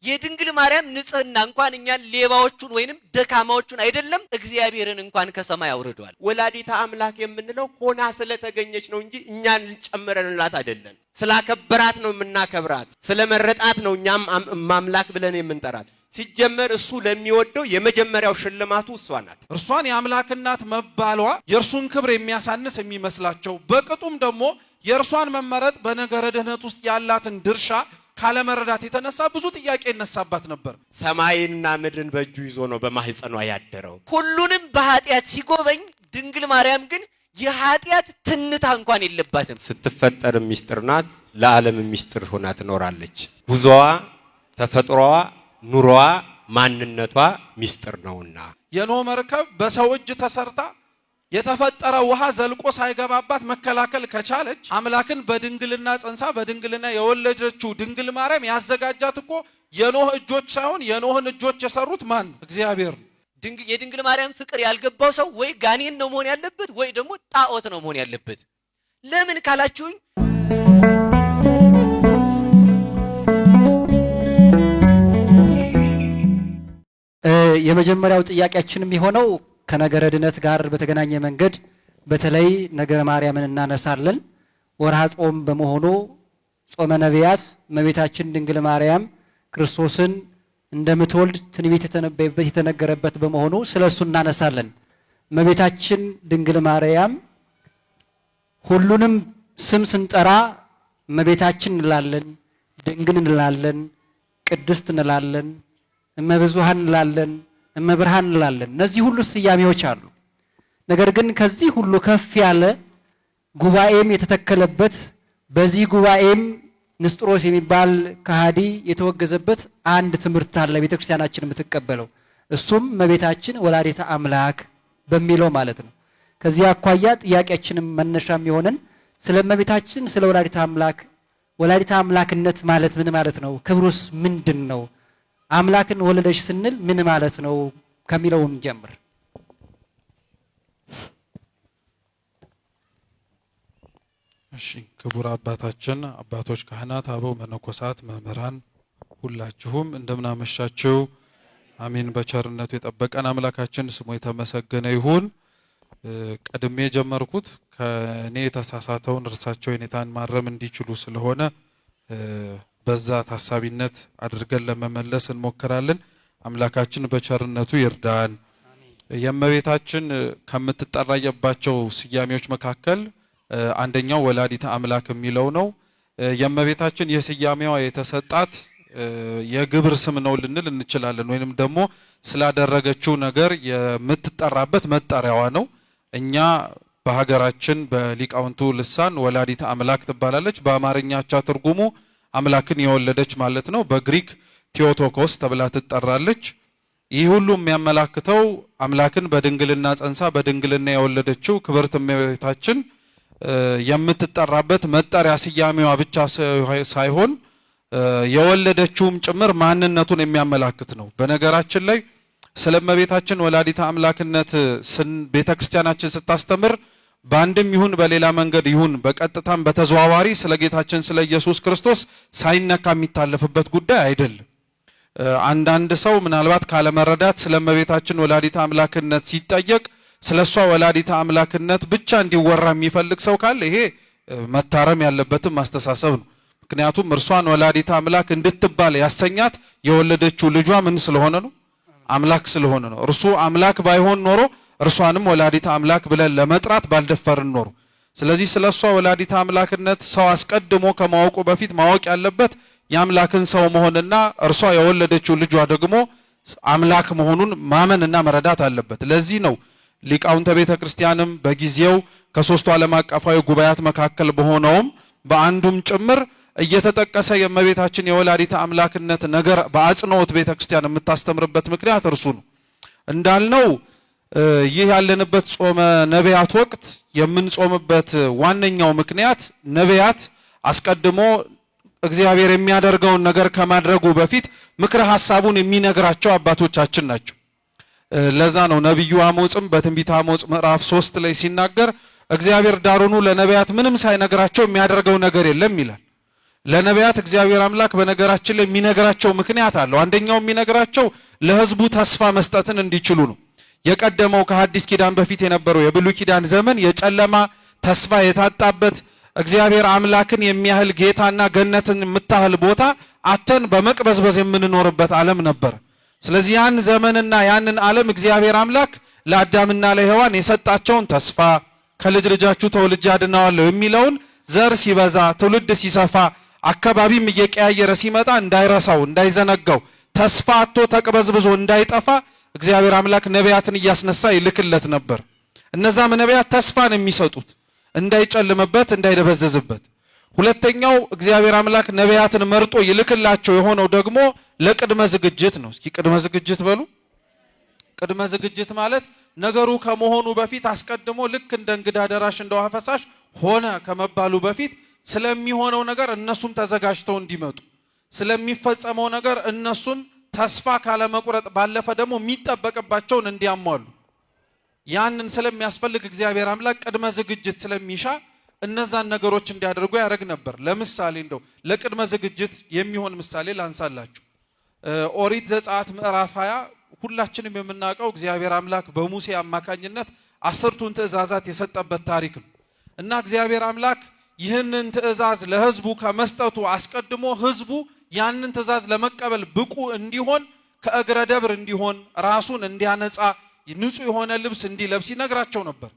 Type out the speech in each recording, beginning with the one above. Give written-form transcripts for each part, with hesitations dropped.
የድንግል ማርያም ንጽህና እንኳን እኛን ሌባዎቹን ወይንም ደካማዎቹን አይደለም እግዚአብሔርን እንኳን ከሰማይ አውርዷል። ወላዲተ አምላክ የምንለው ሆና ስለተገኘች ነው እንጂ እኛን ጨምረንላት አይደለም። ስላከበራት ነው የምናከብራት፣ ስለመረጣት ነው እኛም ማምላክ ብለን የምንጠራት። ሲጀመር እሱ ለሚወደው የመጀመሪያው ሽልማቱ እሷ ናት። እርሷን የአምላክ እናት መባሏ የእርሱን ክብር የሚያሳንስ የሚመስላቸው በቅጡም ደግሞ የእርሷን መመረጥ በነገረ ድህነት ውስጥ ያላትን ድርሻ ካለመረዳት የተነሳ ብዙ ጥያቄ ይነሳባት ነበር። ሰማይና ምድርን በእጁ ይዞ ነው በማህፀኗ ያደረው። ሁሉንም በኃጢአት ሲጎበኝ ድንግል ማርያም ግን የኃጢአት ትንታ እንኳን የለባትም። ስትፈጠር ሚስጥር ናት፣ ለዓለም ሚስጥር ሆና ትኖራለች። ጉዞዋ፣ ተፈጥሮዋ፣ ኑሮዋ፣ ማንነቷ ሚስጥር ነውና የኖህ መርከብ በሰው እጅ ተሰርታ የተፈጠረ ውሃ ዘልቆ ሳይገባባት መከላከል ከቻለች አምላክን በድንግልና ጸንሳ በድንግልና የወለደችው ድንግል ማርያም ያዘጋጃት እኮ የኖህ እጆች ሳይሆን የኖህን እጆች የሰሩት ማን? እግዚአብሔር ነው። የድንግል ማርያም ፍቅር ያልገባው ሰው ወይ ጋኔን ነው መሆን ያለበት ወይ ደግሞ ጣዖት ነው መሆን ያለበት። ለምን ካላችሁኝ የመጀመሪያው ጥያቄያችን የሚሆነው ከነገረ ድነት ጋር በተገናኘ መንገድ በተለይ ነገረ ማርያምን እናነሳለን። ወርሃ ጾም በመሆኑ ጾመ ነቢያት እመቤታችን ድንግል ማርያም ክርስቶስን እንደምትወልድ ትንቢት የተነበየበት የተነገረበት በመሆኑ ስለሱ እናነሳለን። እመቤታችን ድንግል ማርያም ሁሉንም ስም ስንጠራ እመቤታችን እንላለን፣ ድንግል እንላለን፣ ቅድስት እንላለን፣ እመብዙሃን እንላለን፣ እመብርሃን እንላለን። እነዚህ ሁሉ ስያሜዎች አሉ። ነገር ግን ከዚህ ሁሉ ከፍ ያለ ጉባኤም የተተከለበት በዚህ ጉባኤም ንስጥሮስ የሚባል ከሃዲ የተወገዘበት አንድ ትምህርት አለ ቤተክርስቲያናችን የምትቀበለው። እሱም እመቤታችን ወላዲተ አምላክ በሚለው ማለት ነው። ከዚህ አኳያ ጥያቄያችንም መነሻ የሚሆነን ስለ እመቤታችን ስለ ወላዲተ አምላክነት ማለት ምን ማለት ነው? ክብሩስ ምንድን ነው? አምላክን ወለደች ስንል ምን ማለት ነው ከሚለውን ጀምር። እሺ፣ ክቡር አባታችን፣ አባቶች ካህናት፣ አበው መነኮሳት፣ መምህራን ሁላችሁም እንደምን አመሻችሁ። አሜን። በቸርነቱ የጠበቀን አምላካችን ስሙ የተመሰገነ ይሁን። ቀድሜ ጀመርኩት ከኔ የተሳሳተውን እርሳቸው የኔታን ማረም እንዲችሉ ስለሆነ በዛ ታሳቢነት አድርገን ለመመለስ እንሞክራለን። አምላካችን በቸርነቱ ይርዳን። የእመቤታችን ከምትጠራየባቸው ስያሜዎች መካከል አንደኛው ወላዲተ አምላክ የሚለው ነው። የእመቤታችን የስያሜዋ የተሰጣት የግብር ስም ነው ልንል እንችላለን፣ ወይንም ደግሞ ስላደረገችው ነገር የምትጠራበት መጠሪያዋ ነው። እኛ በሀገራችን በሊቃውንቱ ልሳን ወላዲተ አምላክ ትባላለች። በአማርኛቻ ትርጉሙ አምላክን የወለደች ማለት ነው። በግሪክ ቴዎቶኮስ ተብላ ትጠራለች። ይህ ሁሉ የሚያመላክተው አምላክን በድንግልና ጸንሳ በድንግልና የወለደችው ክብርት እመቤታችን የምትጠራበት መጠሪያ ስያሜዋ ብቻ ሳይሆን የወለደችውም ጭምር ማንነቱን የሚያመላክት ነው። በነገራችን ላይ ስለ እመቤታችን ወላዲተ አምላክነት ቤተክርስቲያናችን ስታስተምር በአንድም ይሁን በሌላ መንገድ ይሁን በቀጥታም በተዘዋዋሪ ስለ ጌታችን ስለ ኢየሱስ ክርስቶስ ሳይነካ የሚታለፍበት ጉዳይ አይደለም። አንዳንድ ሰው ምናልባት ካለመረዳት ስለ እመቤታችን ወላዲተ አምላክነት ሲጠየቅ ስለሷ ወላዲተ አምላክነት ብቻ እንዲወራ የሚፈልግ ሰው ካለ ይሄ መታረም ያለበትም ማስተሳሰብ ነው። ምክንያቱም እርሷን ወላዲተ አምላክ እንድትባል ያሰኛት የወለደችው ልጇ ምን ስለሆነ ነው? አምላክ ስለሆነ ነው። እርሱ አምላክ ባይሆን ኖሮ እርሷንም ወላዲተ አምላክ ብለን ለመጥራት ባልደፈርን ኖሮ። ስለዚህ ስለሷ ወላዲተ አምላክነት ሰው አስቀድሞ ከማወቁ በፊት ማወቅ ያለበት የአምላክን ሰው መሆንና እርሷ የወለደችው ልጇ ደግሞ አምላክ መሆኑን ማመንና መረዳት አለበት። ለዚህ ነው ሊቃውንተ ቤተ ክርስቲያንም በጊዜው ከሶስቱ ዓለም አቀፋዊ ጉባኤያት መካከል በሆነውም በአንዱም ጭምር እየተጠቀሰ የእመቤታችን የወላዲተ አምላክነት ነገር በአጽንኦት ቤተ ክርስቲያን የምታስተምርበት ምክንያት እርሱ ነው። እንዳልነው ይህ ያለንበት ጾመ ነቢያት ወቅት የምንጾምበት ዋነኛው ምክንያት ነቢያት አስቀድሞ እግዚአብሔር የሚያደርገውን ነገር ከማድረጉ በፊት ምክረ ሐሳቡን የሚነግራቸው አባቶቻችን ናቸው። ለዛ ነው ነብዩ አሞጽም በትንቢተ አሞጽ ምዕራፍ 3 ላይ ሲናገር እግዚአብሔር ዳሩኑ ለነቢያት ምንም ሳይነግራቸው የሚያደርገው ነገር የለም ይላል። ለነቢያት እግዚአብሔር አምላክ በነገራችን ላይ የሚነግራቸው ምክንያት አለው። አንደኛው የሚነግራቸው ለሕዝቡ ተስፋ መስጠትን እንዲችሉ ነው። የቀደመው ከሐዲስ ኪዳን በፊት የነበረው የብሉይ ኪዳን ዘመን የጨለማ ተስፋ የታጣበት እግዚአብሔር አምላክን የሚያህል ጌታና ገነትን የምታህል ቦታ አተን በመቅበዝበዝ የምንኖርበት ዓለም ነበር። ስለዚህ ያን ዘመንና ያንን ዓለም እግዚአብሔር አምላክ ለአዳምና ለሔዋን የሰጣቸውን ተስፋ ከልጅ ልጃችሁ ተወልጄ አድነዋለሁ የሚለውን ዘር ሲበዛ ትውልድ ሲሰፋ አካባቢም እየቀያየረ ሲመጣ እንዳይረሳው እንዳይዘነጋው ተስፋ አጥቶ ተቅበዝብዞ እንዳይጠፋ እግዚአብሔር አምላክ ነቢያትን እያስነሳ ይልክለት ነበር። እነዛም ነቢያት ተስፋን የሚሰጡት እንዳይጨልምበት እንዳይደበዘዝበት። ሁለተኛው እግዚአብሔር አምላክ ነቢያትን መርጦ ይልክላቸው የሆነው ደግሞ ለቅድመ ዝግጅት ነው። እስኪ ቅድመ ዝግጅት በሉ። ቅድመ ዝግጅት ማለት ነገሩ ከመሆኑ በፊት አስቀድሞ ልክ እንደ እንግዳ ደራሽ እንደ ውሃ ፈሳሽ ሆነ ከመባሉ በፊት ስለሚሆነው ነገር እነሱም ተዘጋጅተው እንዲመጡ፣ ስለሚፈጸመው ነገር እነሱም ተስፋ ካለመቁረጥ ባለፈ ደግሞ የሚጠበቅባቸውን እንዲያሟሉ ያንን ስለሚያስፈልግ እግዚአብሔር አምላክ ቅድመ ዝግጅት ስለሚሻ እነዛን ነገሮች እንዲያደርጉ ያደርግ ነበር። ለምሳሌ እንደው ለቅድመ ዝግጅት የሚሆን ምሳሌ ላንሳላችሁ። ኦሪት ዘጸአት ምዕራፍ 20 ሁላችንም የምናውቀው እግዚአብሔር አምላክ በሙሴ አማካኝነት 10ቱን ትእዛዛት የሰጠበት ታሪክ ነው እና እግዚአብሔር አምላክ ይህንን ትእዛዝ ለሕዝቡ ከመስጠቱ አስቀድሞ ሕዝቡ ያንን ትእዛዝ ለመቀበል ብቁ እንዲሆን ከእግረ ደብር እንዲሆን ራሱን እንዲያነጻ ንጹህ የሆነ ልብስ እንዲለብስ ይነግራቸው ነበር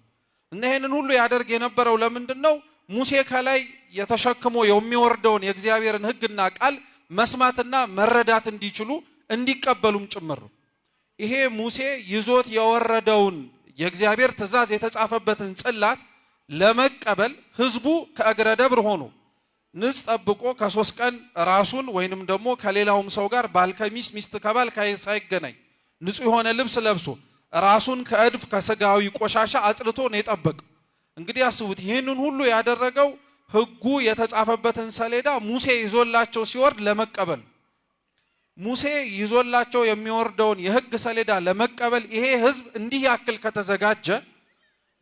እና ይህንን ሁሉ ያደርግ የነበረው ለምንድን ነው? ሙሴ ከላይ የተሸክሞ የሚወርደውን የእግዚአብሔርን ሕግና ቃል መስማትና መረዳት እንዲችሉ እንዲቀበሉም ጭምር ነው። ይሄ ሙሴ ይዞት የወረደውን የእግዚአብሔር ትእዛዝ የተጻፈበትን ጽላት ለመቀበል ሕዝቡ ከእግረ ደብር ሆኖ ንጽ ጠብቆ ከ3 ቀን ራሱን ወይንም ደግሞ ከሌላውም ሰው ጋር ባል ከሚስት ሚስት ከባል ሳይገናኝ ንጹህ የሆነ ልብስ ለብሶ ራሱን ከእድፍ ከስጋዊ ቆሻሻ አጽድቶ ነው የጠበቀው። እንግዲህ አስቡት፣ ይህንን ሁሉ ያደረገው ሕጉ የተጻፈበትን ሰሌዳ ሙሴ ይዞላቸው ሲወርድ ለመቀበል። ሙሴ ይዞላቸው የሚወርደውን የሕግ ሰሌዳ ለመቀበል ይሄ ሕዝብ እንዲህ ያክል ከተዘጋጀ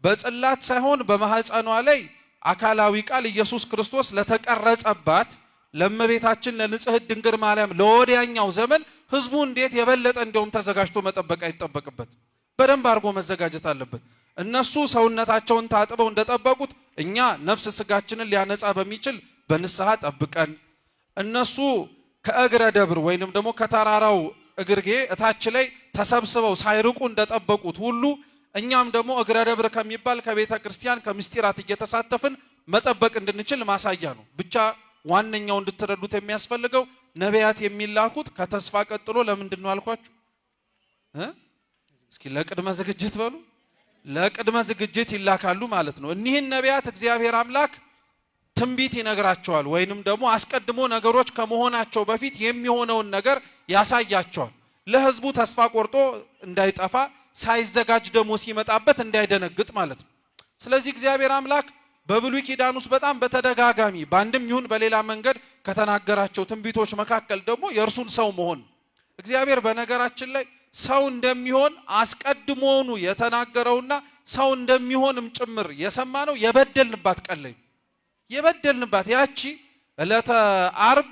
በጽላት ሳይሆን በማህፀኗ ላይ አካላዊ ቃል ኢየሱስ ክርስቶስ ለተቀረጸባት ለእመቤታችን ለንጽሕት ድንግል ማርያም ለወዲያኛው ዘመን ሕዝቡ እንዴት የበለጠ እንደውም ተዘጋጅቶ መጠበቅ አይጠበቅበት፣ በደንብ አድርጎ መዘጋጀት አለበት። እነሱ ሰውነታቸውን ታጥበው እንደጠበቁት እኛ ነፍስ ስጋችንን ሊያነጻ በሚችል በንስሐ ጠብቀን፣ እነሱ ከእግረ ደብር ወይንም ደግሞ ከተራራው እግርጌ እታች ላይ ተሰብስበው ሳይርቁ እንደጠበቁት ሁሉ እኛም ደግሞ እግረ ደብር ከሚባል ከቤተ ክርስቲያን ከምስጢራት እየተሳተፍን መጠበቅ እንድንችል ማሳያ ነው። ብቻ ዋነኛው እንድትረዱት የሚያስፈልገው ነቢያት የሚላኩት ከተስፋ ቀጥሎ ለምንድን ነው አልኳችሁ? እስኪ ለቅድመ ዝግጅት በሉ። ለቅድመ ዝግጅት ይላካሉ ማለት ነው። እኒህን ነቢያት እግዚአብሔር አምላክ ትንቢት ይነግራቸዋል ወይንም ደግሞ አስቀድሞ ነገሮች ከመሆናቸው በፊት የሚሆነውን ነገር ያሳያቸዋል። ለሕዝቡ ተስፋ ቆርጦ እንዳይጠፋ ሳይዘጋጅ ደግሞ ሲመጣበት እንዳይደነግጥ ማለት ነው። ስለዚህ እግዚአብሔር አምላክ በብሉይ ኪዳን ውስጥ በጣም በተደጋጋሚ በአንድም ይሁን በሌላ መንገድ ከተናገራቸው ትንቢቶች መካከል ደግሞ የእርሱን ሰው መሆን። እግዚአብሔር በነገራችን ላይ ሰው እንደሚሆን አስቀድሞውኑ የተናገረውና ሰው እንደሚሆንም ጭምር የሰማነው የበደልንባት ቀን ላይ የበደልንባት ያቺ ዕለተ ዓርብ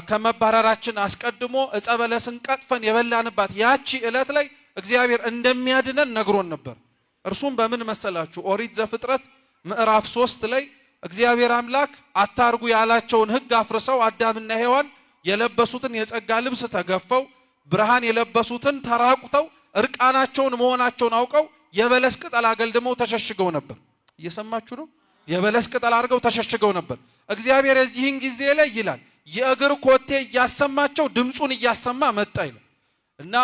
ከመባረራችን አስቀድሞ ዕፀ በለስን ቀጥፈን የበላንባት ያቺ ዕለት ላይ እግዚአብሔር እንደሚያድነን ነግሮን ነበር። እርሱም በምን መሰላችሁ? ኦሪት ዘፍጥረት ምዕራፍ 3 ላይ እግዚአብሔር አምላክ አታርጉ ያላቸውን ሕግ አፍርሰው አዳምና ሔዋን የለበሱትን የጸጋ ልብስ ተገፈው ብርሃን የለበሱትን ተራቁተው እርቃናቸውን መሆናቸውን አውቀው የበለስ ቅጠል አገልድመው ተሸሽገው ነበር። እየሰማችሁ ነው? የበለስ ቅጠል አድርገው ተሸሽገው ነበር። እግዚአብሔር የዚህን ጊዜ ላይ ይላል የእግር ኮቴ እያሰማቸው ድምፁን እያሰማ መጣ ይላል እና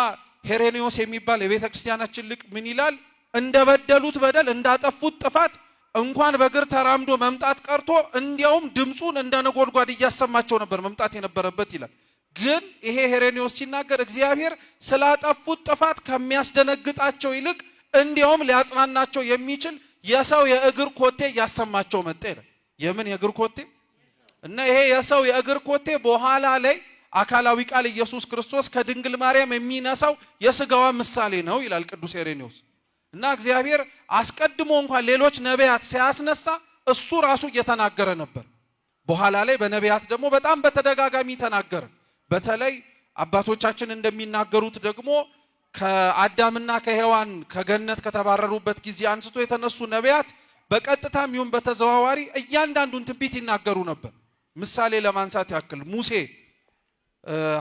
ሄሬኔዎስ የሚባል የቤተ ክርስቲያናችን ሊቅ ምን ይላል? እንደበደሉት በደል እንዳጠፉት ጥፋት እንኳን በእግር ተራምዶ መምጣት ቀርቶ እንዲያውም ድምፁን እንደ ነጎድጓድ እያሰማቸው ነበር መምጣት የነበረበት ይላል። ግን ይሄ ሄሬኔዎስ ሲናገር እግዚአብሔር ስላጠፉት ጥፋት ከሚያስደነግጣቸው ይልቅ እንዲያውም ሊያጽናናቸው የሚችል የሰው የእግር ኮቴ እያሰማቸው መጣ ይላል። የምን የእግር ኮቴ? እና ይሄ የሰው የእግር ኮቴ በኋላ ላይ አካላዊ ቃል ኢየሱስ ክርስቶስ ከድንግል ማርያም የሚነሳው የስጋዋ ምሳሌ ነው ይላል ቅዱስ ሄሬኔዎስ። እና እግዚአብሔር አስቀድሞ እንኳን ሌሎች ነቢያት ሲያስነሳ እሱ ራሱ እየተናገረ ነበር። በኋላ ላይ በነቢያት ደግሞ በጣም በተደጋጋሚ ተናገረ። በተለይ አባቶቻችን እንደሚናገሩት ደግሞ ከአዳምና ከሔዋን ከገነት ከተባረሩበት ጊዜ አንስቶ የተነሱ ነቢያት በቀጥታም ይሁን በተዘዋዋሪ እያንዳንዱን ትንቢት ይናገሩ ነበር። ምሳሌ ለማንሳት ያክል ሙሴ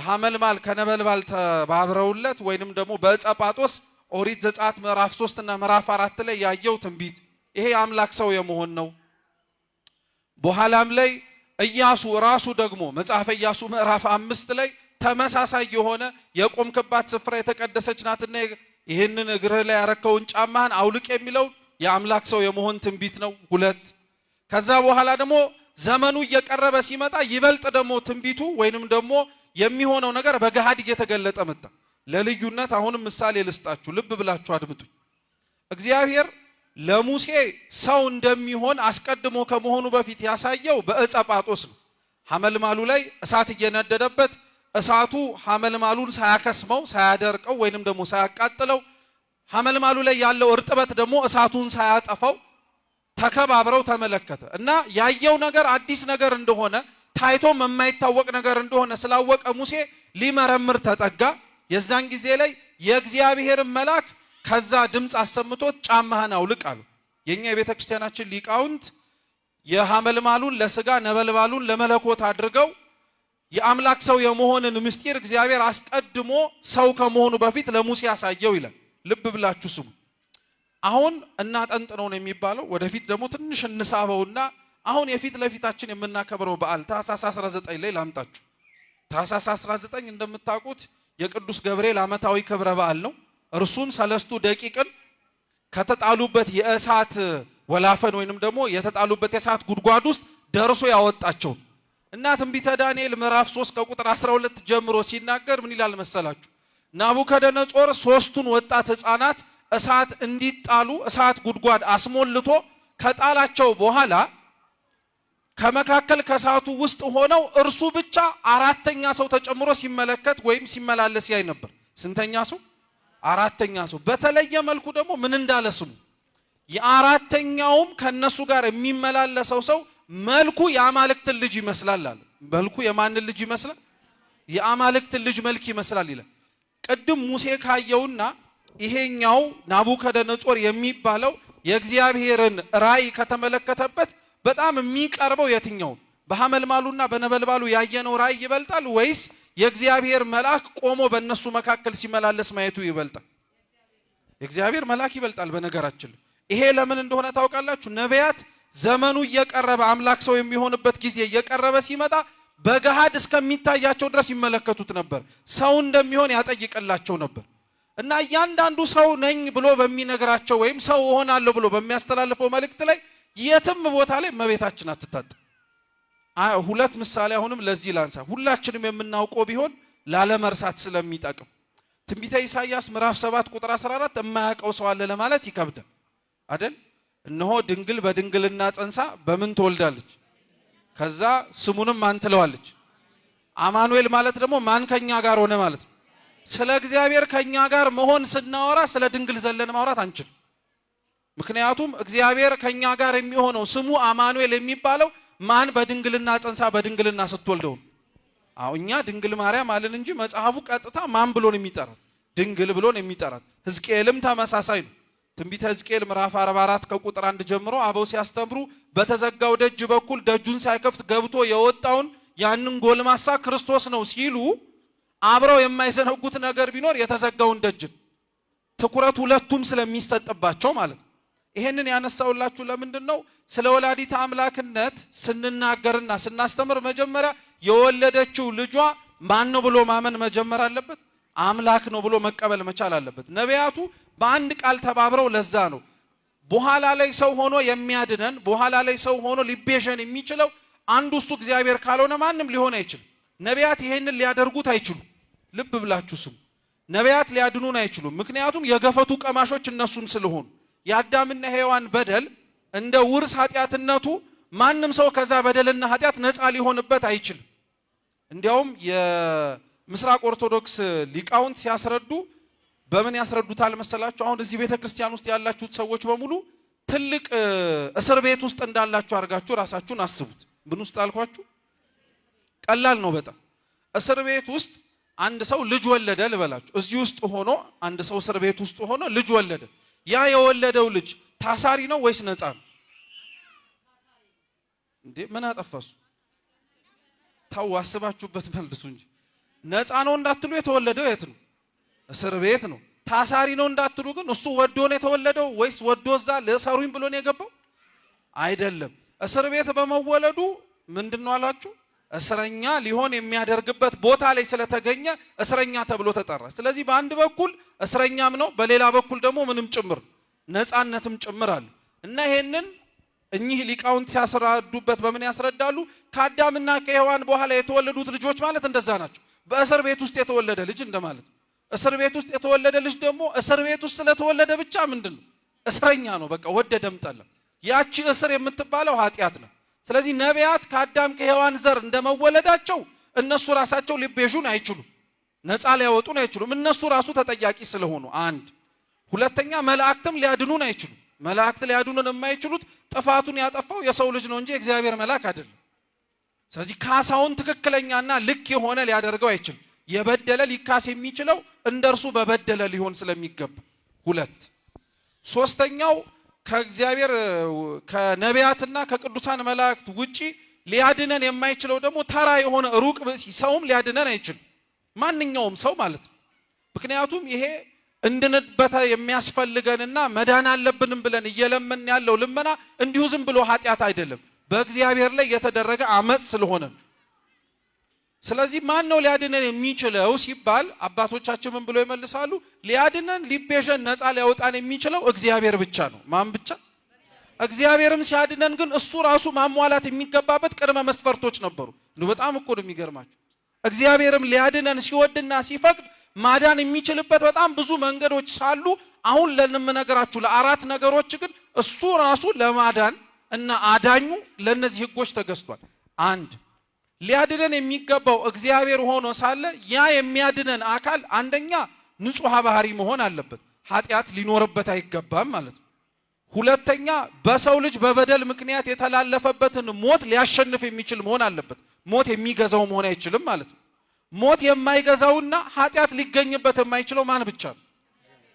ሐመልማል ከነበልባል ተባብረውለት ወይንም ደግሞ በዕፀ-ጳጦስ ኦሪት ዘጸአት ምዕራፍ 3 እና ምዕራፍ 4 ላይ ያየው ትንቢት ይሄ የአምላክ ሰው የመሆን ነው። በኋላም ላይ ኢያሱ ራሱ ደግሞ መጽሐፈ ኢያሱ ምዕራፍ 5 ላይ ተመሳሳይ የሆነ የቆምክባት ስፍራ የተቀደሰች ናትና ይህንን እግርህ ላይ ያረከውን ጫማህን አውልቅ የሚለው የአምላክ ሰው የመሆን ትንቢት ነው። 2 ከዛ በኋላ ደግሞ ዘመኑ እየቀረበ ሲመጣ ይበልጥ ደግሞ ትንቢቱ ወይንም ደግሞ የሚሆነው ነገር በገሃድ እየተገለጠ መጣ። ለልዩነት አሁንም ምሳሌ ልስጣችሁ፣ ልብ ብላችሁ አድምጡኝ። እግዚአብሔር ለሙሴ ሰው እንደሚሆን አስቀድሞ ከመሆኑ በፊት ያሳየው በዕፀ-ጳጦስ ነው። ሐመልማሉ ላይ እሳት እየነደደበት እሳቱ ሐመልማሉን ሳያከስመው ሳያደርቀው ወይንም ደግሞ ሳያቃጥለው ሐመልማሉ ላይ ያለው እርጥበት ደግሞ እሳቱን ሳያጠፋው ተከባብረው ተመለከተ እና ያየው ነገር አዲስ ነገር እንደሆነ ታይቶም የማይታወቅ ነገር እንደሆነ ስላወቀ ሙሴ ሊመረምር ተጠጋ። የዛን ጊዜ ላይ የእግዚአብሔርን መልአክ ከዛ ድምፅ አሰምቶት ጫማህን አውልቅ አሉ። የኛ የቤተ ክርስቲያናችን ሊቃውንት የሐመልማሉን ለስጋ ነበልባሉን ለመለኮት አድርገው የአምላክ ሰው የመሆንን ምስጢር እግዚአብሔር አስቀድሞ ሰው ከመሆኑ በፊት ለሙሴ ያሳየው ይላል። ልብ ብላችሁ ስሙ። አሁን እናጠንጥነው ነው የሚባለው። ወደፊት ደግሞ ትንሽ እንሳበውና አሁን የፊት ለፊታችን የምናከብረው በዓል ታኅሳስ 19 ላይ ላምጣችሁ። ታኅሳስ 19 እንደምታውቁት የቅዱስ ገብርኤል ዓመታዊ ክብረ በዓል ነው። እርሱም 3 ደቂቅን ከተጣሉበት የእሳት ወላፈን ወይንም ደግሞ የተጣሉበት የእሳት ጉድጓድ ውስጥ ደርሶ ያወጣቸው እና ትንቢተ ዳንኤል ምዕራፍ 3 ከቁጥር 12 ጀምሮ ሲናገር ምን ይላል መሰላችሁ? ናቡከደነጾር 3ቱን ወጣት ሕፃናት እሳት እንዲጣሉ እሳት ጉድጓድ አስሞልቶ ከጣላቸው በኋላ ከመካከል ከእሳቱ ውስጥ ሆነው እርሱ ብቻ 4ኛ ሰው ተጨምሮ ሲመለከት ወይም ሲመላለስ ያይ ነበር። ስንተኛ ሰው? 4ኛ ሰው። በተለየ መልኩ ደግሞ ምን እንዳለ ስሙ። የ4ኛውም ከነሱ ጋር የሚመላለሰው ሰው መልኩ የአማልክትን ልጅ ይመስላል አለ። መልኩ የማንን ልጅ ይመስላል? የአማልክትን ልጅ መልክ ይመስላል ይላል። ቅድም ሙሴ ካየውና ይሄኛው ናቡከደነጾር የሚባለው የእግዚአብሔርን ራእይ ከተመለከተበት በጣም የሚቀርበው የትኛው? በሐመልማሉና በነበልባሉ ያየነው ራእይ ይበልጣል ወይስ የእግዚአብሔር መልአክ ቆሞ በእነሱ መካከል ሲመላለስ ማየቱ ይበልጣል? የእግዚአብሔር መልአክ ይበልጣል። በነገራችን ይሄ ለምን እንደሆነ ታውቃላችሁ? ነቢያት ዘመኑ እየቀረበ አምላክ ሰው የሚሆንበት ጊዜ እየቀረበ ሲመጣ በገሃድ እስከሚታያቸው ድረስ ይመለከቱት ነበር። ሰው እንደሚሆን ያጠይቅላቸው ነበር እና እያንዳንዱ ሰው ነኝ ብሎ በሚነግራቸው ወይም ሰው እሆናለሁ ብሎ በሚያስተላልፈው መልእክት ላይ የትም ቦታ ላይ እመቤታችን አትታጣም። 2 ምሳሌ አሁንም ለዚህ ላንሳ፣ ሁላችንም የምናውቀው ቢሆን ላለመርሳት ስለሚጠቅም። ትንቢተ ኢሳይያስ ምዕራፍ 7 ቁጥር 14 የማያውቀው ሰው አለ ለማለት ይከብዳል አይደል? እነሆ ድንግል በድንግልና ጸንሳ በምን ትወልዳለች? ከዛ ስሙንም ማን ትለዋለች? አማኑኤል ማለት ደግሞ ማን ከኛ ጋር ሆነ ማለት ነው። ስለ እግዚአብሔር ከኛ ጋር መሆን ስናወራ ስለ ድንግል ዘለን ማውራት አንችል። ምክንያቱም እግዚአብሔር ከኛ ጋር የሚሆነው ስሙ አማኑኤል የሚባለው ማን በድንግልና ጸንሳ በድንግልና ስትወልደው። እኛ ድንግል ማርያም አለን እንጂ መጽሐፉ ቀጥታ ማን ብሎን የሚጠራት? ድንግል ብሎን የሚጠራት። ሕዝቅኤልም ተመሳሳይ ነው። ትንቢተ ሕዝቅኤል ምዕራፍ 44 ከቁጥር 1 ጀምሮ አበው ሲያስተምሩ በተዘጋው ደጅ በኩል ደጁን ሳይከፍት ገብቶ የወጣውን ያንን ጎልማሳ ክርስቶስ ነው ሲሉ አብረው የማይዘነጉት ነገር ቢኖር የተዘጋውን ደጅ ትኩረት ሁለቱም ስለሚሰጥባቸው ማለት ነው። ይሄንን ያነሳውላችሁ ለምንድን ነው? ስለ ወላዲተ አምላክነት ስንናገርና ስናስተምር መጀመሪያ የወለደችው ልጇ ማን ነው ብሎ ማመን መጀመር አለበት። አምላክ ነው ብሎ መቀበል መቻል አለበት። ነቢያቱ በአንድ ቃል ተባብረው ለዛ ነው በኋላ ላይ ሰው ሆኖ የሚያድነን በኋላ ላይ ሰው ሆኖ ሊቤዠን የሚችለው አንዱ እሱ እግዚአብሔር ካልሆነ ማንም ሊሆን አይችልም። ነቢያት ይሄንን ሊያደርጉት አይችሉም። ልብ ብላችሁ ስሙ። ነቢያት ሊያድኑን አይችሉም። ምክንያቱም የገፈቱ ቀማሾች እነሱም ስለሆኑ የአዳምና ሔዋን በደል እንደ ውርስ ኃጢአትነቱ ማንም ሰው ከዛ በደልና ኃጢአት ነፃ ሊሆንበት አይችልም። እንዲያውም የምስራቅ ኦርቶዶክስ ሊቃውንት ሲያስረዱ በምን ያስረዱታል መሰላችሁ? አሁን እዚህ ቤተክርስቲያን ውስጥ ያላችሁት ሰዎች በሙሉ ትልቅ እስር ቤት ውስጥ እንዳላችሁ አድርጋችሁ ራሳችሁን አስቡት። ምን ውስጥ አልኳችሁ? ቀላል ነው በጣም። እስር ቤት ውስጥ አንድ ሰው ልጅ ወለደ ልበላችሁ። እዚህ ውስጥ ሆኖ አንድ ሰው እስር ቤት ውስጥ ሆኖ ልጅ ወለደ። ያ የወለደው ልጅ ታሳሪ ነው ወይስ ነፃ ነው? እንዴ ምን አጠፋሱ? ታው አስባችሁበት መልሱ እንጂ። ነፃ ነው እንዳትሉ የተወለደው የት ነው? እስር ቤት ነው። ታሳሪ ነው እንዳትሉ ግን እሱ ወዶ ነው የተወለደው ወይስ ወዶ እዛ ለሰሩኝ ብሎ ነው የገባው? አይደለም። እስር ቤት በመወለዱ ምንድነው አላችሁ? እስረኛ ሊሆን የሚያደርግበት ቦታ ላይ ስለተገኘ እስረኛ ተብሎ ተጠራ። ስለዚህ በአንድ በኩል እስረኛም ነው፣ በሌላ በኩል ደግሞ ምንም ጭምር ነፃነትም ጭምር አለ እና ይሄንን እኚህ ሊቃውንት ሲያስረዱበት በምን ያስረዳሉ? ከአዳምና ከሔዋን በኋላ የተወለዱት ልጆች ማለት እንደዛ ናቸው። በእስር ቤት ውስጥ የተወለደ ልጅ እንደማለት ነው። እስር ቤት ውስጥ የተወለደ ልጅ ደግሞ እስር ቤት ውስጥ ስለተወለደ ብቻ ምንድነው? እስረኛ ነው። በቃ ወደደም ጠላ። ያቺ እስር የምትባለው ኃጢአት ነው። ስለዚህ ነቢያት ከአዳም ከሔዋን ዘር እንደመወለዳቸው እነሱ ራሳቸው ሊቤዡን አይችሉም፣ ነፃ ሊያወጡን አይችሉም። እነሱ ራሱ ተጠያቂ ስለሆኑ አንድ። ሁለተኛ መላእክትም ሊያድኑን አይችሉም። መላእክት ሊያድኑን የማይችሉት ጥፋቱን ያጠፋው የሰው ልጅ ነው እንጂ የእግዚአብሔር መልአክ አይደለም። ስለዚህ ካሳውን ትክክለኛና ልክ የሆነ ሊያደርገው አይችልም። የበደለ ሊካስ የሚችለው እንደርሱ በበደለ ሊሆን ስለሚገባ ሁለት። ሶስተኛው ከእግዚአብሔር ከነቢያትና ከቅዱሳን መላእክት ውጪ ሊያድነን የማይችለው ደግሞ ተራ የሆነ ሩቅ ብእሲ ሰውም ሊያድነን አይችልም። ማንኛውም ሰው ማለት ነው። ምክንያቱም ይሄ እንድንበት የሚያስፈልገንና መዳን አለብንም ብለን እየለመን ያለው ልመና እንዲሁ ዝም ብሎ ኃጢአት አይደለም፣ በእግዚአብሔር ላይ የተደረገ አመጽ ስለሆነ ነው። ስለዚህ ማን ነው ሊያድነን የሚችለው ሲባል አባቶቻችን ምን ብሎ ይመልሳሉ? ሊያድነን ሊቤዠን ነፃ ሊያወጣን የሚችለው እግዚአብሔር ብቻ ነው። ማን ብቻ? እግዚአብሔርም ሲያድነን ግን እሱ ራሱ ማሟላት የሚገባበት ቅድመ መስፈርቶች ነበሩ። በጣም እኮ ነው የሚገርማችሁ። እግዚአብሔርም ሊያድነን ሲወድና ሲፈቅድ ማዳን የሚችልበት በጣም ብዙ መንገዶች ሳሉ አሁን ለምነግራችሁ ለአራት ነገሮች ግን እሱ ራሱ ለማዳን እና አዳኙ ለነዚህ ህጎች ተገዝቷል። አንድ ሊያድነን የሚገባው እግዚአብሔር ሆኖ ሳለ ያ የሚያድነን አካል አንደኛ ንጹሕ ባህሪ መሆን አለበት፣ ኃጢአት ሊኖርበት አይገባም ማለት ነው። ሁለተኛ በሰው ልጅ በበደል ምክንያት የተላለፈበትን ሞት ሊያሸንፍ የሚችል መሆን አለበት። ሞት የሚገዛው መሆን አይችልም ማለት ነው። ሞት የማይገዛውና ኃጢአት ሊገኝበት የማይችለው ማን ብቻ ነው?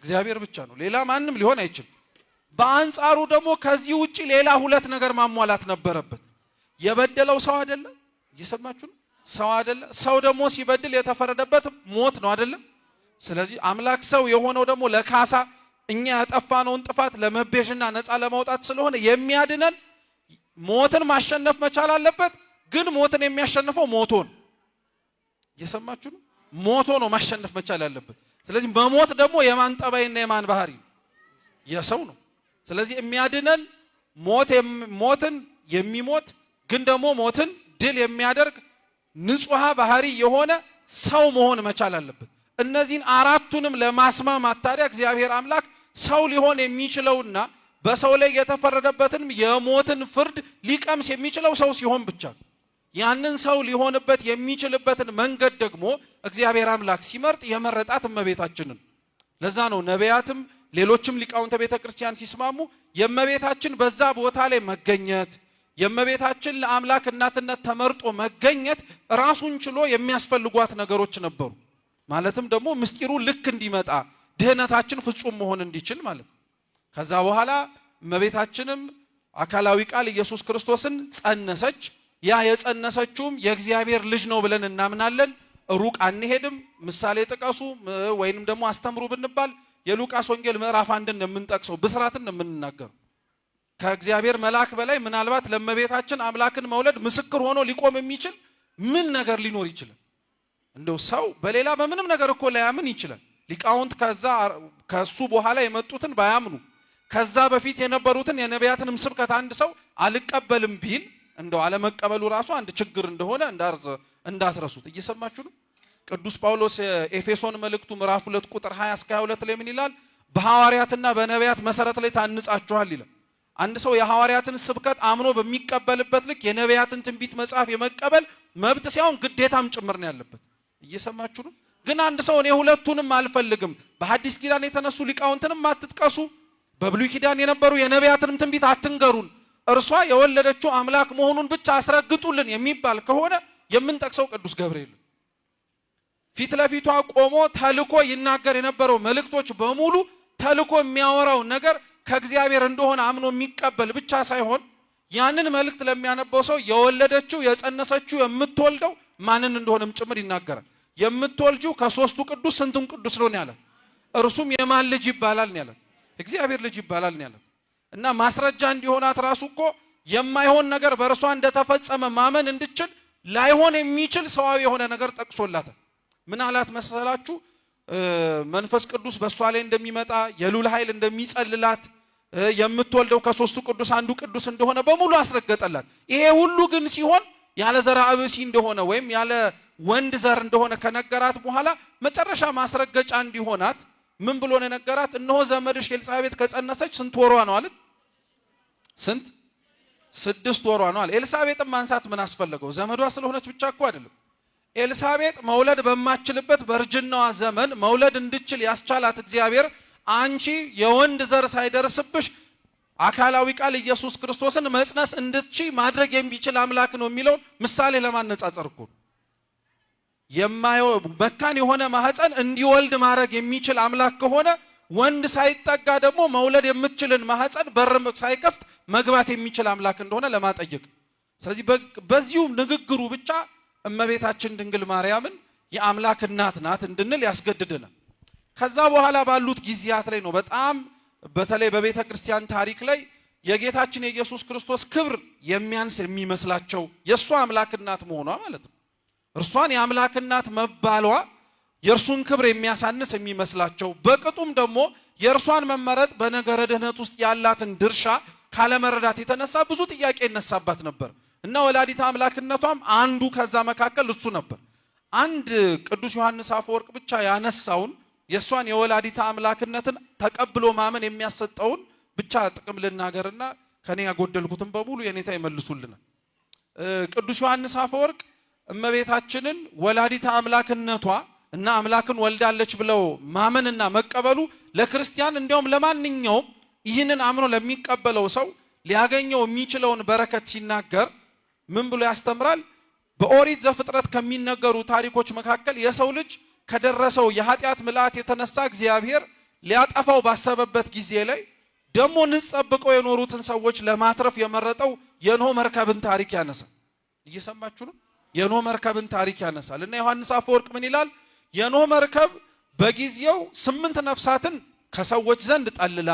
እግዚአብሔር ብቻ ነው። ሌላ ማንም ሊሆን አይችልም። በአንጻሩ ደግሞ ከዚህ ውጪ ሌላ ሁለት ነገር ማሟላት ነበረበት። የበደለው ሰው አይደለም? እየሰማችሁ ነው? ሰው አይደለም? ሰው ደግሞ ሲበድል የተፈረደበት ሞት ነው አይደለም? ስለዚህ አምላክ ሰው የሆነው ደግሞ ለካሳ እኛ ያጠፋነውን ጥፋት ለመቤዥና ነፃ ለማውጣት ስለሆነ የሚያድነን ሞትን ማሸነፍ መቻል አለበት። ግን ሞትን የሚያሸንፈው ሞቶ ነው። እየሰማችሁ ነው? ሞቶ ነው ማሸነፍ መቻል ያለበት። ስለዚህ በሞት ደግሞ የማን ጠባይና የማን ባህሪ? የሰው ነው። ስለዚህ የሚያድነን ሞትን የሚሞት ግን ደግሞ ሞትን ድል የሚያደርግ ንጹሕ ባህሪ የሆነ ሰው መሆን መቻል አለበት። እነዚህን አራቱንም ለማስማማት ታዲያ እግዚአብሔር አምላክ ሰው ሊሆን የሚችለውና በሰው ላይ የተፈረደበትን የሞትን ፍርድ ሊቀምስ የሚችለው ሰው ሲሆን ብቻ ነው። ያንን ሰው ሊሆንበት የሚችልበትን መንገድ ደግሞ እግዚአብሔር አምላክ ሲመርጥ የመረጣት እመቤታችንን። ለዛ ነው ነቢያትም ሌሎችም ሊቃውንተ ቤተ ክርስቲያን ሲስማሙ የእመቤታችን በዛ ቦታ ላይ መገኘት፣ የእመቤታችን ለአምላክ እናትነት ተመርጦ መገኘት ራሱን ችሎ የሚያስፈልጓት ነገሮች ነበሩ። ማለትም ደግሞ ምስጢሩ ልክ እንዲመጣ ድህነታችን ፍጹም መሆን እንዲችል ማለት ነው። ከዛ በኋላ እመቤታችንም አካላዊ ቃል ኢየሱስ ክርስቶስን ጸነሰች። ያ የጸነሰችውም የእግዚአብሔር ልጅ ነው ብለን እናምናለን። ሩቅ አንሄድም። ምሳሌ ጥቀሱ ወይንም ደግሞ አስተምሩ ብንባል የሉቃስ ወንጌል ምዕራፍ 1ን የምንጠቅሰው ብስራትን የምንናገረው ከእግዚአብሔር መልአክ በላይ ምናልባት ለእመቤታችን አምላክን መውለድ ምስክር ሆኖ ሊቆም የሚችል ምን ነገር ሊኖር ይችላል? እንደው ሰው በሌላ በምንም ነገር እኮ ላያምን ይችላል። ሊቃውንት ከሱ በኋላ የመጡትን ባያምኑ ከዛ በፊት የነበሩትን የነቢያትንም ስብከት አንድ ሰው አልቀበልም ቢል እንደው አለመቀበሉ ራሱ አንድ ችግር እንደሆነ እንዳትረሱት። እየሰማችሁ ነው? ቅዱስ ጳውሎስ ኤፌሶን መልእክቱ ምዕራፍ 2 ቁጥር 20 እስከ 22 ላይ ምን ይላል? በሐዋርያትና በነቢያት መሰረት ላይ ታንጻችኋል ይላል። አንድ ሰው የሐዋርያትን ስብከት አምኖ በሚቀበልበት ልክ የነቢያትን ትንቢት መጽሐፍ የመቀበል መብት ሳይሆን ግዴታም ጭምር ነው ያለበት። እየሰማችሁ ነው? ግን አንድ ሰው እኔ ሁለቱንም አልፈልግም፣ በሐዲስ ኪዳን የተነሱ ሊቃውንትንም አትጥቀሱ፣ በብሉይ ኪዳን የነበሩ የነቢያትንም ትንቢት አትንገሩን፣ እርሷ የወለደችው አምላክ መሆኑን ብቻ አስረግጡልን የሚባል ከሆነ የምንጠቅሰው ቅዱስ ገብርኤል ፊት ለፊቷ ቆሞ ተልኮ ይናገር የነበረው መልእክቶች በሙሉ ተልኮ የሚያወራው ነገር ከእግዚአብሔር እንደሆነ አምኖ የሚቀበል ብቻ ሳይሆን ያንን መልእክት ለሚያነበው ሰው የወለደችው የጸነሰችው የምትወልደው ማንን እንደሆነም ጭምር ይናገራል። የምትወልጂው ከሶስቱ ቅዱስ ስንቱን ቅዱስ ነው ያለ? እርሱም የማን ልጅ ይባላል ነው ያለ? እግዚአብሔር ልጅ ይባላል ነው ያለ። እና ማስረጃ እንዲሆናት ራሱ እኮ የማይሆን ነገር በእርሷ እንደተፈጸመ ማመን እንድችል ላይሆን የሚችል ሰዋዊ የሆነ ነገር ጠቅሶላታል። ምን አላት መሰላችሁ? መንፈስ ቅዱስ በእሷ ላይ እንደሚመጣ የልዑል ኃይል እንደሚጸልላት የምትወልደው ከሶስቱ ቅዱስ አንዱ ቅዱስ እንደሆነ በሙሉ አስረገጠላት። ይሄ ሁሉ ግን ሲሆን ያለ ዘርአ ብእሲ እንደሆነ ወይም ያለ ወንድ ዘር እንደሆነ ከነገራት በኋላ መጨረሻ ማስረገጫ እንዲሆናት ምን ብሎ ነው ነገራት? እነሆ ዘመድሽ ኤልሳቤጥ ከጸነሰች ስንት ወሯ ነው አለ? ስንት? 6 ወሯ ነው አለ። ኤልሳቤጥን ማንሳት ምን አስፈለገው? ዘመዷ ስለሆነች ብቻ እኮ አይደለም። ኤልሳቤጥ መውለድ በማትችልበት በእርጅናዋ ዘመን መውለድ እንድችል ያስቻላት እግዚአብሔር አንቺ የወንድ ዘር ሳይደርስብሽ አካላዊ ቃል ኢየሱስ ክርስቶስን መጽነስ እንድትችይ ማድረግ የሚችል አምላክ ነው የሚለውን ምሳሌ ለማነጻጸር እኮ መካን የሆነ ማህፀን እንዲወልድ ማድረግ የሚችል አምላክ ከሆነ ወንድ ሳይጠጋ ደግሞ መውለድ የምትችልን ማህፀን በር ሳይከፍት መግባት የሚችል አምላክ እንደሆነ ለማጠየቅ። ስለዚህ በዚሁ ንግግሩ ብቻ እመቤታችን ድንግል ማርያምን የአምላክ እናት ናት እንድንል ያስገድደናል። ከዛ በኋላ ባሉት ጊዜያት ላይ ነው በጣም በተለይ በቤተ ክርስቲያን ታሪክ ላይ የጌታችን የኢየሱስ ክርስቶስ ክብር የሚያንስ የሚመስላቸው የእሷ አምላክ እናት መሆኗ ማለት ነው። እርሷን የአምላክ እናት መባሏ የእርሱን ክብር የሚያሳንስ የሚመስላቸው፣ በቅጡም ደግሞ የእርሷን መመረጥ በነገረ ድህነት ውስጥ ያላትን ድርሻ ካለመረዳት የተነሳ ብዙ ጥያቄ ይነሳባት ነበር እና ወላዲተ አምላክነቷም አንዱ ከዛ መካከል እሱ ነበር። አንድ ቅዱስ ዮሐንስ አፈወርቅ ብቻ ያነሳውን የእሷን የወላዲተ አምላክነትን ተቀብሎ ማመን የሚያሰጠውን ብቻ ጥቅም ልናገርና ከኔ ያጎደልኩትን በሙሉ የኔታ ይመልሱልናል። ቅዱስ ዮሐንስ አፈወርቅ እመቤታችንን ወላዲተ አምላክነቷ እና አምላክን ወልዳለች ብለው ማመንና መቀበሉ ለክርስቲያን እንዲያውም ለማንኛውም ይህንን አምኖ ለሚቀበለው ሰው ሊያገኘው የሚችለውን በረከት ሲናገር ምን ብሎ ያስተምራል? በኦሪት ዘፍጥረት ከሚነገሩ ታሪኮች መካከል የሰው ልጅ ከደረሰው የኃጢአት ምልአት የተነሳ እግዚአብሔር ሊያጠፋው ባሰበበት ጊዜ ላይ ደግሞ ንጽ ጠብቀው የኖሩትን ሰዎች ለማትረፍ የመረጠው የኖህ መርከብን ታሪክ ያነሳል። እየሰማችሁ ነው? የኖህ መርከብን ታሪክ ያነሳል እና ዮሐንስ አፈወርቅ ምን ይላል? የኖህ መርከብ በጊዜው 8 ነፍሳትን ከሰዎች ዘንድ ጠልላ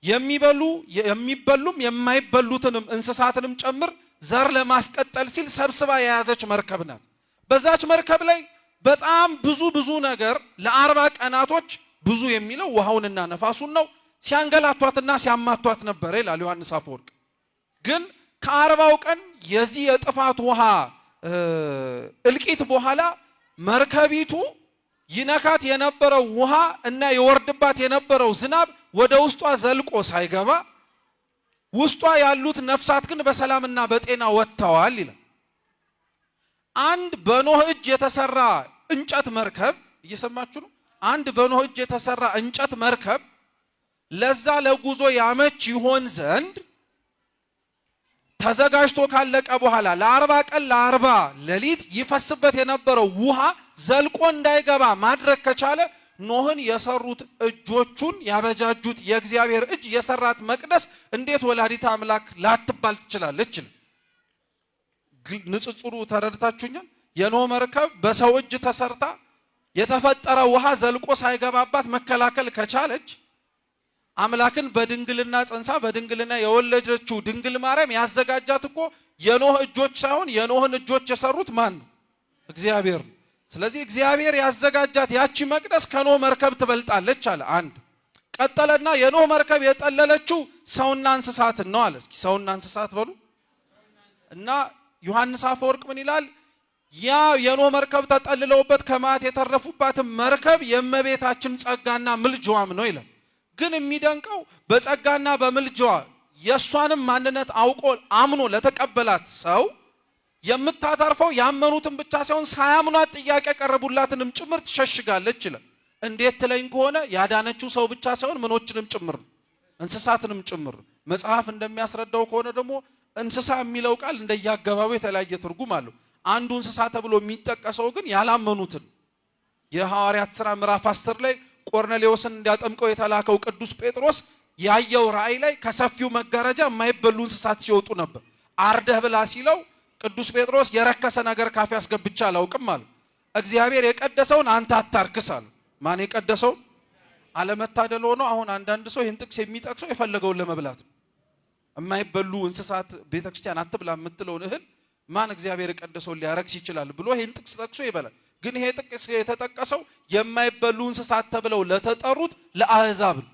የሚበሉም የማይበሉትንም እንስሳትንም ጨምር ዘር ለማስቀጠል ሲል ሰብስባ የያዘች መርከብ ናት። በዛች መርከብ ላይ በጣም ብዙ ነገር ለ40 ቀናቶች ብዙ የሚለው ውሃውንና ነፋሱን ነው ሲያንገላቷትና ሲያማቷት ነበር ይላል ዮሐንስ አፈወርቅ። ግን ከ40ው ቀን የዚህ የጥፋት ውሃ እልቂት በኋላ መርከቢቱ ይነካት የነበረው ውሃ እና የወርድባት የነበረው ዝናብ ወደ ውስጧ ዘልቆ ሳይገባ ውስጧ ያሉት ነፍሳት ግን በሰላምና በጤና ወጥተዋል ይላል። አንድ በኖህ እጅ የተሰራ እንጨት መርከብ፣ እየሰማችሁ ነው? አንድ በኖህ እጅ የተሰራ እንጨት መርከብ ለዛ ለጉዞ ያመች ይሆን ዘንድ ተዘጋጅቶ ካለቀ በኋላ ለ40 ቀን ለ40 ሌሊት ይፈስበት የነበረው ውሃ ዘልቆ እንዳይገባ ማድረግ ከቻለ ኖህን የሰሩት እጆቹን ያበጃጁት የእግዚአብሔር እጅ የሰራት መቅደስ እንዴት ወላዲተ አምላክ ላትባል ትችላለች? ንጽጽሩ ተረድታችሁኛል? የኖህ መርከብ በሰው እጅ ተሰርታ የተፈጠረ ውሃ ዘልቆ ሳይገባባት መከላከል ከቻለች አምላክን በድንግልና ጸንሳ በድንግልና የወለደችው ድንግል ማርያም ያዘጋጃት እኮ የኖህ እጆች ሳይሆን የኖህን እጆች የሰሩት ማን ነው? እግዚአብሔር ነው። ስለዚህ እግዚአብሔር ያዘጋጃት ያቺ መቅደስ ከኖህ መርከብ ትበልጣለች አለ። አንድ ቀጠለና የኖህ መርከብ የጠለለችው ሰውና እንስሳትን ነው አለ። እስኪ ሰውና እንስሳት በሉ እና ዮሐንስ አፈወርቅ ምን ይላል? ያ የኖህ መርከብ ተጠልለውበት ከማት የተረፉባትን መርከብ የእመቤታችን ጸጋና ምልጃዋም ነው ይላል። ግን የሚደንቀው በጸጋና በምልጃዋ የእሷንም ማንነት አውቆ አምኖ ለተቀበላት ሰው የምታተርፈው ያመኑትን ብቻ ሳይሆን ሳያምኗት ጥያቄ ቀረቡላትንም ጭምር ትሸሽጋለች ይላል። እንዴት ትለኝ ከሆነ ያዳነችው ሰው ብቻ ሳይሆን ምኖችንም ጭምር እንስሳትንም ጭምር መጽሐፍ እንደሚያስረዳው ከሆነ ደግሞ እንስሳ የሚለው ቃል እንደያገባቡ የተለያየ ትርጉም አለው። አንዱ እንስሳ ተብሎ የሚጠቀሰው ግን ያላመኑትን የሐዋርያት ሥራ ምዕራፍ 10 ላይ ቆርኔሌዎስን እንዲያጠምቀው የተላከው ቅዱስ ጴጥሮስ ያየው ራእይ ላይ ከሰፊው መጋረጃ የማይበሉ እንስሳት ሲወጡ ነበር። አርደህ ብላ ሲለው ቅዱስ ጴጥሮስ የረከሰ ነገር ካፌ አስገብቻ አላውቅም አለ። እግዚአብሔር የቀደሰውን አንተ አታርክስ አለ። ማን የቀደሰው? አለመታደል ሆኖ አሁን አንዳንድ ሰው ይህን ጥቅስ የሚጠቅሰው የፈለገውን ለመብላት ነው። የማይበሉ እንስሳት ቤተክርስቲያን አትብላ የምትለውን እህል ማን እግዚአብሔር የቀደሰውን ሊያረክስ ይችላል ብሎ ይህን ጥቅስ ጠቅሶ ይበላል። ግን ይሄ ጥቅስ የተጠቀሰው የማይበሉ እንስሳት ተብለው ለተጠሩት ለአሕዛብ ነው።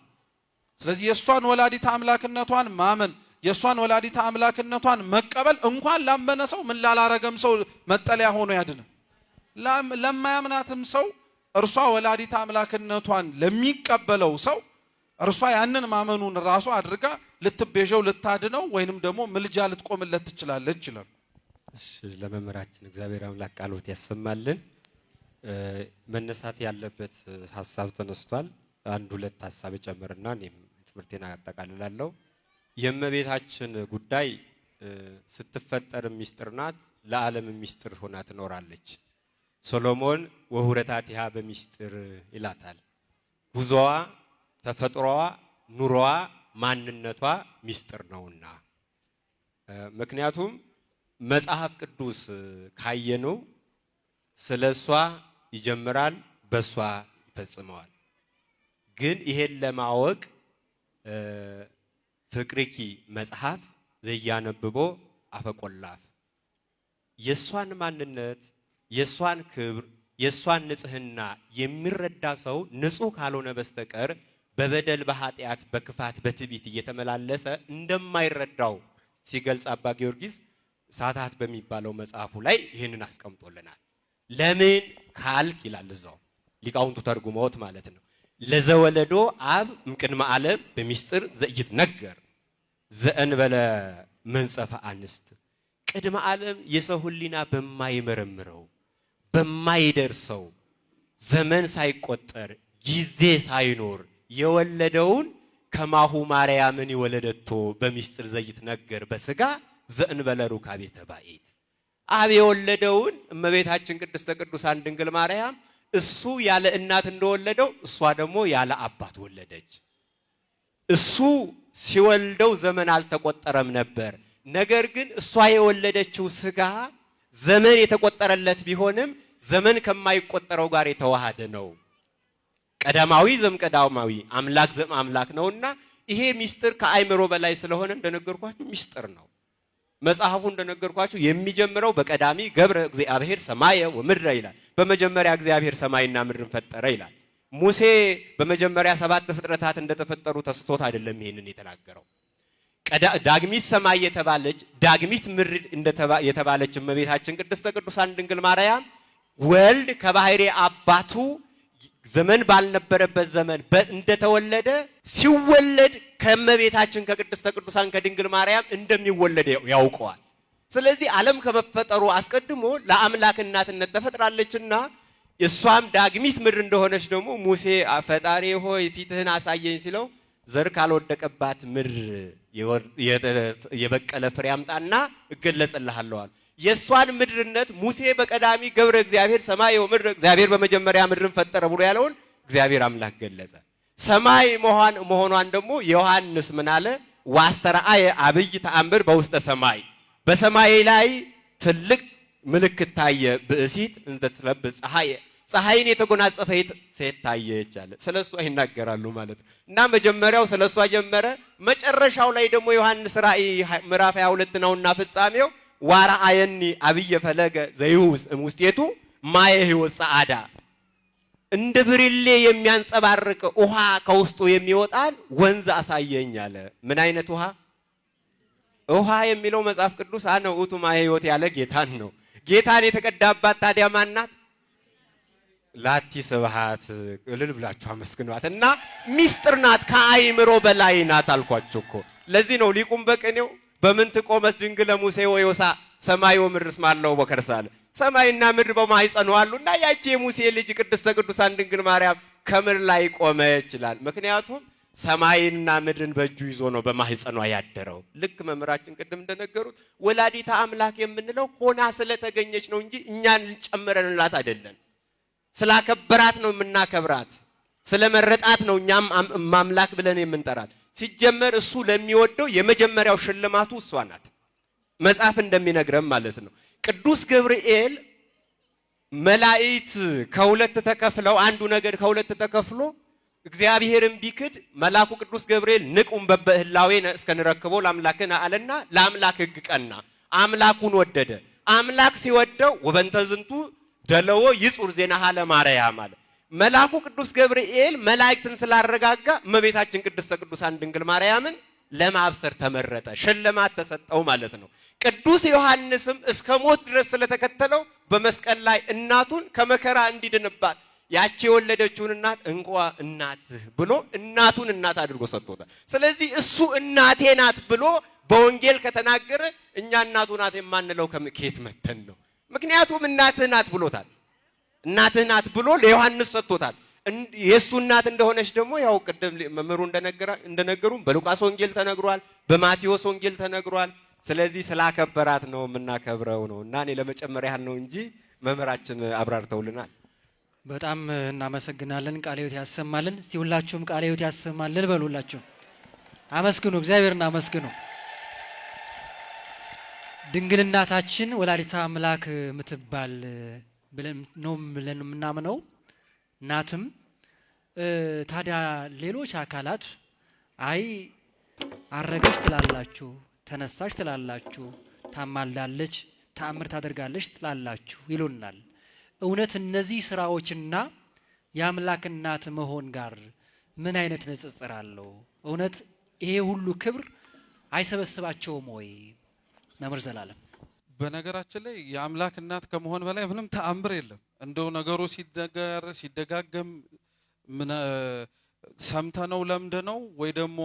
ስለዚህ የእሷን ወላዲተ አምላክነቷን ማመን የእሷን ወላዲተ አምላክነቷን መቀበል እንኳን ላመነ ሰው ምን ላላረገም ሰው መጠለያ ሆኖ ያድነ። ለማያምናትም ሰው እርሷ ወላዲተ አምላክነቷን ለሚቀበለው ሰው እርሷ ያንን ማመኑን ራሱ አድርጋ ልትቤዠው ልታድነው ወይንም ደግሞ ምልጃ ልትቆምለት ትችላለች ይላል። እሺ ለመምህራችን እግዚአብሔር አምላክ ቃሎት ያሰማልን። መነሳት ያለበት ሐሳብ ተነስቷል። አንድ ሁለት ሐሳብ ጨምርና እኔም ትምህርቴን አጠቃልላለሁ። የእመቤታችን ጉዳይ ስትፈጠር ሚስጥር ናት፣ ለዓለም ሚስጥር ሆና ትኖራለች። ሶሎሞን ወሁረታቲሃ በሚስጥር ይላታል። ጉዞዋ፣ ተፈጥሮዋ፣ ኑሮዋ፣ ማንነቷ ሚስጥር ነውና። ምክንያቱም መጽሐፍ ቅዱስ ካየነው ስለሷ ይጀምራል፣ በሷ ይፈጽመዋል። ግን ይሄን ለማወቅ ፍቅርኪ መጽሐፍ ዘያነብቦ አፈቆላፍ የሷን ማንነት የሷን ክብር የሷን ንጽህና የሚረዳ ሰው ንጹህ ካልሆነ በስተቀር በበደል በኃጢአት በክፋት በትዕቢት እየተመላለሰ እንደማይረዳው ሲገልጽ አባ ጊዮርጊስ ሰዓታት በሚባለው መጽሐፉ ላይ ይህንን አስቀምጦልናል። ለምን ካልክ ይላል እዛው ሊቃውንቱ ተርጉመውት ማለት ነው። ለዘወለዶ አብ እምቅድመ ዓለም በሚስጥር ዘይትነገር ዘእንበለ መንጸፈ አንስት ቅድመ ዓለም የሰው ሕሊና በማይመረምረው በማይደርሰው ዘመን ሳይቆጠር ጊዜ ሳይኖር የወለደውን ከማሁ ማርያምን የወለደቶ በሚስጥር ዘይትነገር በስጋ ዘእንበለ ሩካቤ ተባኢት አብ የወለደውን እመቤታችን ቅድስተ ቅዱሳን ድንግል ማርያም እሱ ያለ እናት እንደወለደው እሷ ደግሞ ያለ አባት ወለደች። እሱ ሲወልደው ዘመን አልተቆጠረም ነበር። ነገር ግን እሷ የወለደችው ስጋ ዘመን የተቆጠረለት ቢሆንም ዘመን ከማይቆጠረው ጋር የተዋሃደ ነው። ቀዳማዊ ዘምቀዳማዊ አምላክ ዘምአምላክ ነውና ይሄ ሚስጥር ከአይምሮ በላይ ስለሆነ እንደነገርኳችሁ ሚስጥር ነው። መጽሐፉ እንደነገርኳችሁ የሚጀምረው በቀዳሚ ገብረ እግዚአብሔር ሰማየ ወምድረ ይላል። በመጀመሪያ እግዚአብሔር ሰማይና ምድርን ፈጠረ ይላል። ሙሴ በመጀመሪያ 7 ፍጥረታት እንደተፈጠሩ ተስቶት አይደለም ይሄንን የተናገረው። ዳግሚት ሰማይ የተባለች ዳግሚት ምድር የተባለች እመቤታችን ቅድስተ ቅዱሳን ድንግል ማርያም ወልድ ከባህሪ አባቱ ዘመን ባልነበረበት ዘመን እንደተወለደ ሲወለድ ከእመቤታችን ከቅድስተ ቅዱሳን ከድንግል ማርያም እንደሚወለድ ያውቀዋል። ስለዚህ ዓለም ከመፈጠሩ አስቀድሞ ለአምላክ እናትነት ተፈጥራለችና እሷም ዳግሚት ምድር እንደሆነች ደግሞ ሙሴ ፈጣሪ ሆይ ፊትህን አሳየኝ ሲለው ዘር ካልወደቀባት ምድር የበቀለ ፍሬ አምጣና እገለጽልሃለሁ። የሷን ምድርነት ሙሴ በቀዳሚ ገብረ እግዚአብሔር ሰማይ ወምድር እግዚአብሔር በመጀመሪያ ምድርን ፈጠረ ብሎ ያለውን እግዚአብሔር አምላክ ገለጸ። ሰማይ መሆኗን ደግሞ ዮሐንስ ምን አለ? ዋስተራአየ አብይ ተአምር በውስተ ሰማይ በሰማይ ላይ ትልቅ ምልክት ታየ። ብእሲት እንዘ ትለብስ ፀሐይ ፀሐይን የተጎናጸፈች ሴት ታየች አለ። ስለሷ ይናገራሉ ማለት ነው። እና መጀመሪያው ስለሷ ጀመረ። መጨረሻው ላይ ደግሞ ዮሐንስ ራእይ ምዕራፍ 22 ነውና ፍጻሜው ዋራአየኒ አብየ ፈለገ ዘይውስ እምውስቴቱ ማየ ሕይወት ጸዓዳ እንደ ብርሌ የሚያንጸባርቅ ውሃ ከውስጡ የሚወጣል ወንዝ አሳየኝ አለ። ምን አይነት ውሃ? ውሃ የሚለው መጽሐፍ ቅዱስ አነ ውእቱ ማየ ሕይወት ያለ ጌታን ነው። ጌታን የተቀዳባት ታዲያ ማናት? ላቲ ስብሐት እልል ብላችሁ አመስግኗት። እና ሚስጥር ናት፣ ከአይምሮ በላይ ናት አልኳችሁ እኮ። ለዚህ ነው ሊቁም በቅኔው በምን ትቆመስ ድንግል ሙሴ ወዮሳ ሰማይ ወምድር ስማለው በከርሳለ ሰማይና ምድር በማይጸኑ አሉና ያቺ የሙሴ ልጅ ቅድስተ ቅዱሳን ድንግል ማርያም ከምድር ላይ ቆመች ይላል። ምክንያቱም ሰማይና ምድርን በእጁ ይዞ ነው በማህፀኗ ያደረው። ልክ መምህራችን ቅድም እንደነገሩት ወላዲተ አምላክ የምንለው ሆና ስለተገኘች ነው እንጂ እኛን ጨምረንላት አይደለም። ስላከበራት ነው የምናከብራት፣ ስለመረጣት ነው እኛም ማምላክ ብለን የምንጠራት። ሲጀመር እሱ ለሚወደው የመጀመሪያው ሽልማቱ እሷ ናት። መጽሐፍ እንደሚነግረን ማለት ነው። ቅዱስ ገብርኤል መላእክት ከሁለት ተከፍለው አንዱ ነገድ ከሁለት ተከፍሎ እግዚአብሔርን ቢክድ መልአኩ ቅዱስ ገብርኤል ንቁም በበህላዌነ እስከንረክበው ለአምላክና አለና ለአምላክ ሕግ ቀና፣ አምላኩን ወደደ። አምላክ ሲወደው ወበንተ ዝንቱ ደለዎ ይጹር ዜናሃ ለማርያም አለ። መልአኩ ቅዱስ ገብርኤል መላእክትን ስላረጋጋ እመቤታችን ቅድስተ ቅዱሳን ድንግል ማርያምን ለማብሰር ተመረጠ፣ ሽልማት ተሰጠው ማለት ነው። ቅዱስ ዮሐንስም እስከ ሞት ድረስ ስለተከተለው በመስቀል ላይ እናቱን ከመከራ እንዲድንባት ያቺ የወለደችውን እናት እንኳ እናትህ ብሎ እናቱን እናት አድርጎ ሰጥቶታል። ስለዚህ እሱ እናቴ ናት ብሎ በወንጌል ከተናገረ እኛ እናቱ ናት የማንለው ከየት መተን ነው? ምክንያቱም እናትህ ናት ብሎታል። እናትህ ናት ብሎ ለዮሐንስ ሰጥቶታል። የእሱ እናት እንደሆነች ደግሞ ያው ቅድም መምህሩ እንደነገሩ በሉቃስ ወንጌል ተነግሯል፣ በማቴዎስ ወንጌል ተነግሯል። ስለዚህ ስላከበራት ነው የምናከብረው ነው እና እኔ ለመጨመር ያህል ነው እንጂ መምህራችን አብራርተውልናል። በጣም እናመሰግናለን። ቃለ ሕይወት ያሰማልን። እስቲ ሁላችሁም ቃለ ሕይወት ያሰማልን በሉላችሁ። አመስግኑ፣ እግዚአብሔርን አመስግኑ። ድንግል እናታችን ወላዲተ አምላክ የምትባል ብለን የምናምነው እናትም ታዲያ ሌሎች አካላት አይ አረገች ትላላችሁ፣ ተነሳች ትላላችሁ፣ ታማልዳለች፣ ተአምር ታደርጋለች ትላላችሁ ይሉናል። እውነት እነዚህ ስራዎችና የአምላክ እናት መሆን ጋር ምን አይነት ንጽጽር አለው? እውነት ይሄ ሁሉ ክብር አይሰበስባቸውም ወይ? መምህር ዘላለም። በነገራችን ላይ የአምላክ እናት ከመሆን በላይ ምንም ተአምር የለም። እንደው ነገሩ ሲደጋገም ሰምተነው ለምደነው ወይ ደግሞ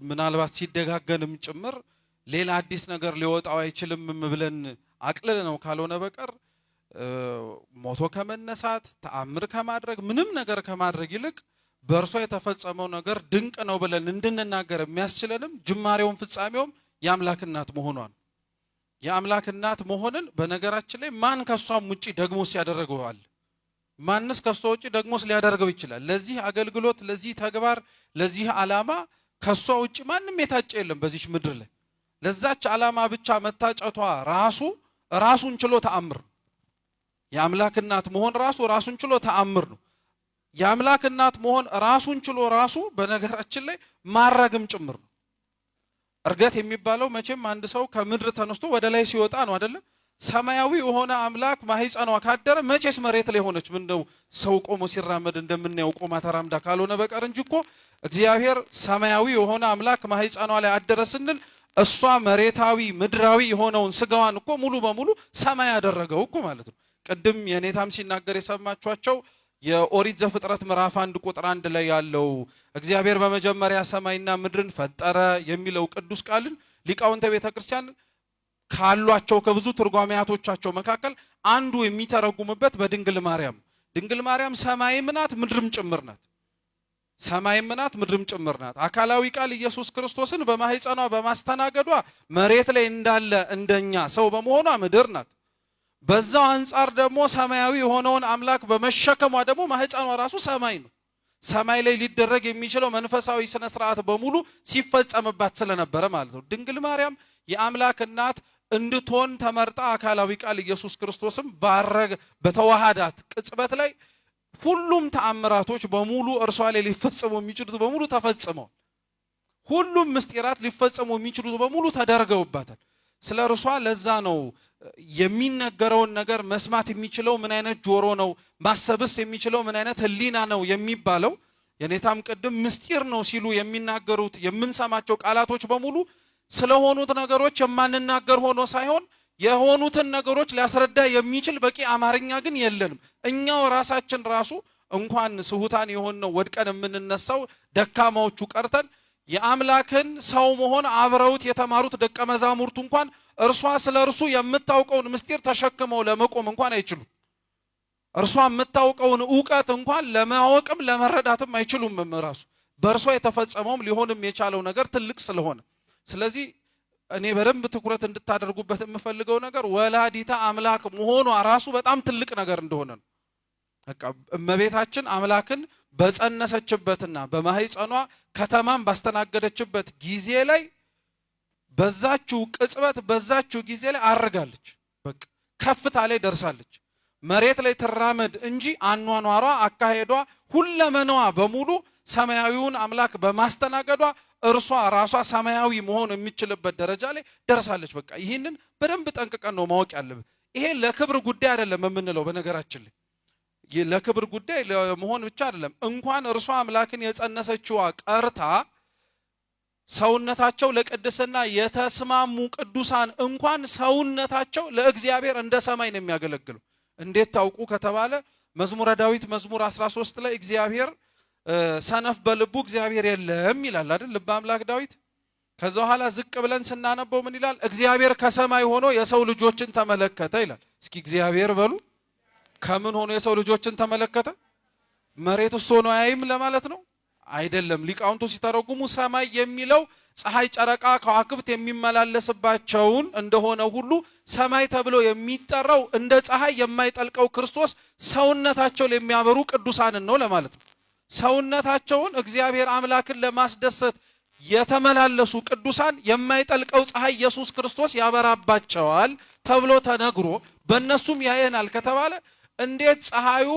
ምናልባት ሲደጋገንም ጭምር ሌላ አዲስ ነገር ሊወጣው አይችልም ብለን አቅልል ነው ካልሆነ በቀር ሞቶ ከመነሳት ተአምር ከማድረግ ምንም ነገር ከማድረግ ይልቅ በእርሷ የተፈጸመው ነገር ድንቅ ነው ብለን እንድንናገር የሚያስችለንም ጅማሬውን ፍጻሜውም የአምላክ እናት መሆኗን የአምላክ እናት መሆንን በነገራችን ላይ ማን ከሷም ውጪ ደግሞስ ያደረገዋል? ማንስ ከሷ ውጪ ደግሞስ ሊያደርገው ይችላል? ለዚህ አገልግሎት፣ ለዚህ ተግባር፣ ለዚህ ዓላማ ከሷ ውጪ ማንም የታጨ የለም በዚች ምድር ላይ። ለዛች ዓላማ ብቻ መታጨቷ ራሱን ችሎ ተአምር ነው። የአምላክ እናት መሆን ራሱን ችሎ ተአምር ነው። የአምላክ እናት መሆን ራሱን ችሎ በነገራችን ላይ ማረግም ጭምር ነው። እርገት የሚባለው መቼም አንድ ሰው ከምድር ተነስቶ ወደ ላይ ሲወጣ ነው አይደለም? ሰማያዊ የሆነ አምላክ ማህፀኗ ካደረ መቼስ መሬት ላይ ሆነች? ምንድነው ሰው ቆሞ ሲራመድ እንደምናየው ቆማ ተራምዳ ካልሆነ በቀር እንጂ እኮ እግዚአብሔር ሰማያዊ የሆነ አምላክ ማህፀኗ ላይ አደረ ስንል እሷ መሬታዊ ምድራዊ የሆነውን ስጋዋን እኮ ሙሉ በሙሉ ሰማይ ያደረገው እኮ ማለት ነው። ቅድም የኔታም ሲናገር የሰማችኋቸው የኦሪት ዘፍጥረት ምዕራፍ 1 ቁጥር 1 ላይ ያለው እግዚአብሔር በመጀመሪያ ሰማይና ምድርን ፈጠረ የሚለው ቅዱስ ቃልን ሊቃውንተ ቤተ ክርስቲያን ካሏቸው ከብዙ ትርጓሜያቶቻቸው መካከል አንዱ የሚተረጉምበት በድንግል ማርያም ሰማይም ናት ምድርም ጭምር ናት። ሰማይም ናት ምድርም ጭምር ናት። አካላዊ ቃል ኢየሱስ ክርስቶስን በማህፀኗ በማስተናገዷ መሬት ላይ እንዳለ እንደኛ ሰው በመሆኗ ምድር ናት። በዛው አንጻር ደግሞ ሰማያዊ የሆነውን አምላክ በመሸከሟ ደግሞ ማህፀኗ ራሱ ሰማይ ነው። ሰማይ ላይ ሊደረግ የሚችለው መንፈሳዊ ስነ ስርዓት በሙሉ ሲፈጸምባት ስለነበረ ማለት ነው። ድንግል ማርያም የአምላክ እናት እንድትሆን ተመርጣ አካላዊ ቃል ኢየሱስ ክርስቶስም በተዋሃዳት ቅጽበት ላይ ሁሉም ተአምራቶች በሙሉ እርሷ ላይ ሊፈጸሙ የሚችሉት በሙሉ ተፈጽመዋል። ሁሉም ምስጢራት ሊፈጸሙ የሚችሉት በሙሉ ተደርገውባታል። ስለ እርሷ ለዛ ነው የሚነገረውን ነገር መስማት የሚችለው ምን አይነት ጆሮ ነው፣ ማሰብስ የሚችለው ምን አይነት ህሊና ነው የሚባለው። የኔታም ቅድም ምስጢር ነው ሲሉ የሚናገሩት የምንሰማቸው ቃላቶች በሙሉ ስለሆኑት ነገሮች የማንናገር ሆኖ ሳይሆን የሆኑትን ነገሮች ሊያስረዳ የሚችል በቂ አማርኛ ግን የለንም። እኛው ራሳችን እንኳን ስሁታን የሆነው ወድቀን የምንነሳው ደካማዎቹ ቀርተን የአምላክን ሰው መሆን አብረውት የተማሩት ደቀ መዛሙርቱ እንኳን እርሷ ስለ እርሱ የምታውቀውን ምስጢር ተሸክመው ለመቆም እንኳን አይችሉም። እርሷ የምታውቀውን ዕውቀት እንኳን ለማወቅም ለመረዳትም አይችሉም። ራሱ በእርሷ የተፈጸመውም ሊሆንም የቻለው ነገር ትልቅ ስለሆነ ስለዚህ እኔ በደንብ ትኩረት እንድታደርጉበት የምፈልገው ነገር ወላዲተ አምላክ መሆኗ ራሱ በጣም ትልቅ ነገር እንደሆነ ነው። በቃ እመቤታችን አምላክን በጸነሰችበትና በማህፀኗ ከተማን ባስተናገደችበት ጊዜ ላይ በዛችው ቅጽበት በዛችው ጊዜ ላይ አርጋለች። በቃ ከፍታ ላይ ደርሳለች። መሬት ላይ ተራመድ እንጂ አኗኗሯ አካሄዷ ሁለመናዋ በሙሉ ሰማያዊውን አምላክ በማስተናገዷ እርሷ ራሷ ሰማያዊ መሆን የሚችልበት ደረጃ ላይ ደርሳለች። በቃ ይህንን በደንብ ጠንቅቀን ነው ማወቅ ያለብን። ይሄ ለክብር ጉዳይ አይደለም የምንለው። በነገራችን ላይ ለክብር ጉዳይ ለመሆን ብቻ አይደለም። እንኳን እርሷ አምላክን የጸነሰችዋ ቀርታ ሰውነታቸው ለቅድስና የተስማሙ ቅዱሳን እንኳን ሰውነታቸው ለእግዚአብሔር እንደ ሰማይ ነው የሚያገለግለው። እንዴት ታውቁ ከተባለ መዝሙረ ዳዊት መዝሙር 13 ላይ እግዚአብሔር ሰነፍ በልቡ እግዚአብሔር የለም ይላል አይደል? ልበ አምላክ ዳዊት። ከዛ በኋላ ዝቅ ብለን ስናነበው ምን ይላል? እግዚአብሔር ከሰማይ ሆኖ የሰው ልጆችን ተመለከተ ይላል። እስኪ እግዚአብሔር በሉ። ከምን ሆኖ የሰው ልጆችን ተመለከተ? መሬት ውስጥ ሆኖ አያይም ለማለት ነው አይደለም። ሊቃውንቱ ሲተረጉሙ ሰማይ የሚለው ፀሐይ፣ ጨረቃ፣ ከዋክብት የሚመላለስባቸውን እንደሆነ ሁሉ ሰማይ ተብሎ የሚጠራው እንደ ፀሐይ የማይጠልቀው ክርስቶስ ሰውነታቸው የሚያበሩ ቅዱሳንን ነው ለማለት ነው። ሰውነታቸውን እግዚአብሔር አምላክን ለማስደሰት የተመላለሱ ቅዱሳን የማይጠልቀው ፀሐይ ኢየሱስ ክርስቶስ ያበራባቸዋል ተብሎ ተነግሮ በእነሱም ያየናል ከተባለ እንዴት ፀሐዩ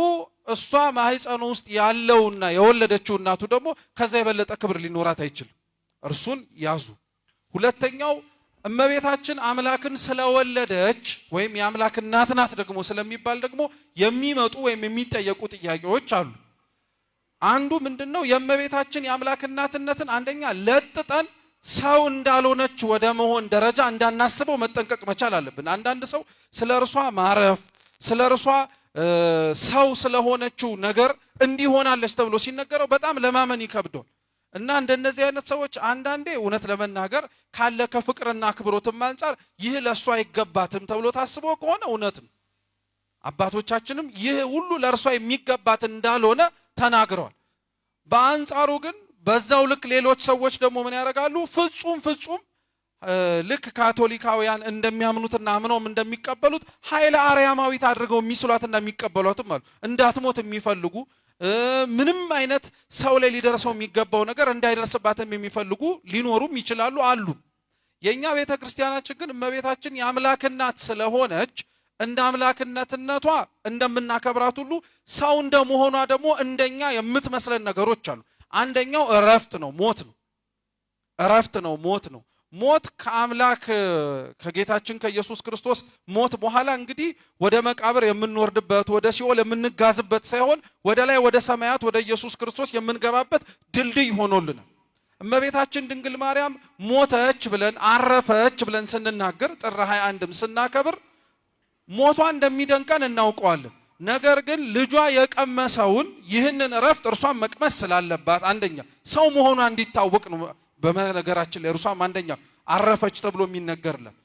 እሷ ማህፀኑ ውስጥ ያለውና የወለደችው እናቱ ደግሞ ከዛ የበለጠ ክብር ሊኖራት አይችልም። እርሱን ያዙ። ሁለተኛው እመቤታችን አምላክን ስለወለደች ወይም የአምላክ እናት ናት ደግሞ ስለሚባል ደግሞ የሚመጡ ወይም የሚጠየቁ ጥያቄዎች አሉ። አንዱ ምንድነው? የእመቤታችን የአምላክ እናትነትን አንደኛ ለጥጠን ሰው እንዳልሆነች ወደ መሆን ደረጃ እንዳናስበው መጠንቀቅ መቻል አለብን። አንዳንድ ሰው ስለ እርሷ ማረፍ ስለ እርሷ ሰው ስለሆነችው ነገር እንዲሆናለች ተብሎ ሲነገረው በጣም ለማመን ይከብዳል። እና እንደነዚህ አይነት ሰዎች አንዳንዴ እውነት ለመናገር ካለ ከፍቅርና አክብሮትም አንፃር ይህ ለእሷ አይገባትም ተብሎ ታስቦ ከሆነ እውነት ነው። አባቶቻችንም ይህ ሁሉ ለእርሷ የሚገባት እንዳልሆነ ተናግረዋል። በአንጻሩ ግን በዛው ልክ ሌሎች ሰዎች ደግሞ ምን ያደርጋሉ? ፍጹም ልክ ካቶሊካውያን እንደሚያምኑትና አምነውም እንደሚቀበሉት ኃይለ አርያማዊት አድርገው የሚስሏትና የሚቀበሏትም አሉ። እንዳትሞት የሚፈልጉ ምንም አይነት ሰው ላይ ሊደርሰው የሚገባው ነገር እንዳይደርስባትም የሚፈልጉ ሊኖሩም ይችላሉ አሉ። የኛ ቤተክርስቲያናችን ግን እመቤታችን የአምላክ እናት ስለሆነች እንደ አምላክነትነቷ እንደምናከብራት ሁሉ ሰው እንደመሆኗ ደግሞ እንደኛ የምትመስለን ነገሮች አሉ። አንደኛው እረፍት ነው፣ ሞት ነው። እረፍት ነው፣ ሞት ነው። ሞት ከአምላክ ከጌታችን ከኢየሱስ ክርስቶስ ሞት በኋላ እንግዲህ ወደ መቃብር የምንወርድበት ወደ ሲኦል የምንጋዝበት ሳይሆን ወደ ላይ ወደ ሰማያት ወደ ኢየሱስ ክርስቶስ የምንገባበት ድልድይ ሆኖልናል። እመቤታችን ድንግል ማርያም ሞተች ብለን አረፈች ብለን ስንናገር ጥር 21ም ስናከብር ሞቷ እንደሚደንቀን እናውቀዋለን። ነገር ግን ልጇ የቀመሰውን ይህንን እረፍት እርሷን መቅመስ ስላለባት አንደኛ ሰው መሆኗ እንዲታወቅ ነው። በመነገራችን ላይ እርሷም አንደኛ አረፈች ተብሎ የሚነገርላት፣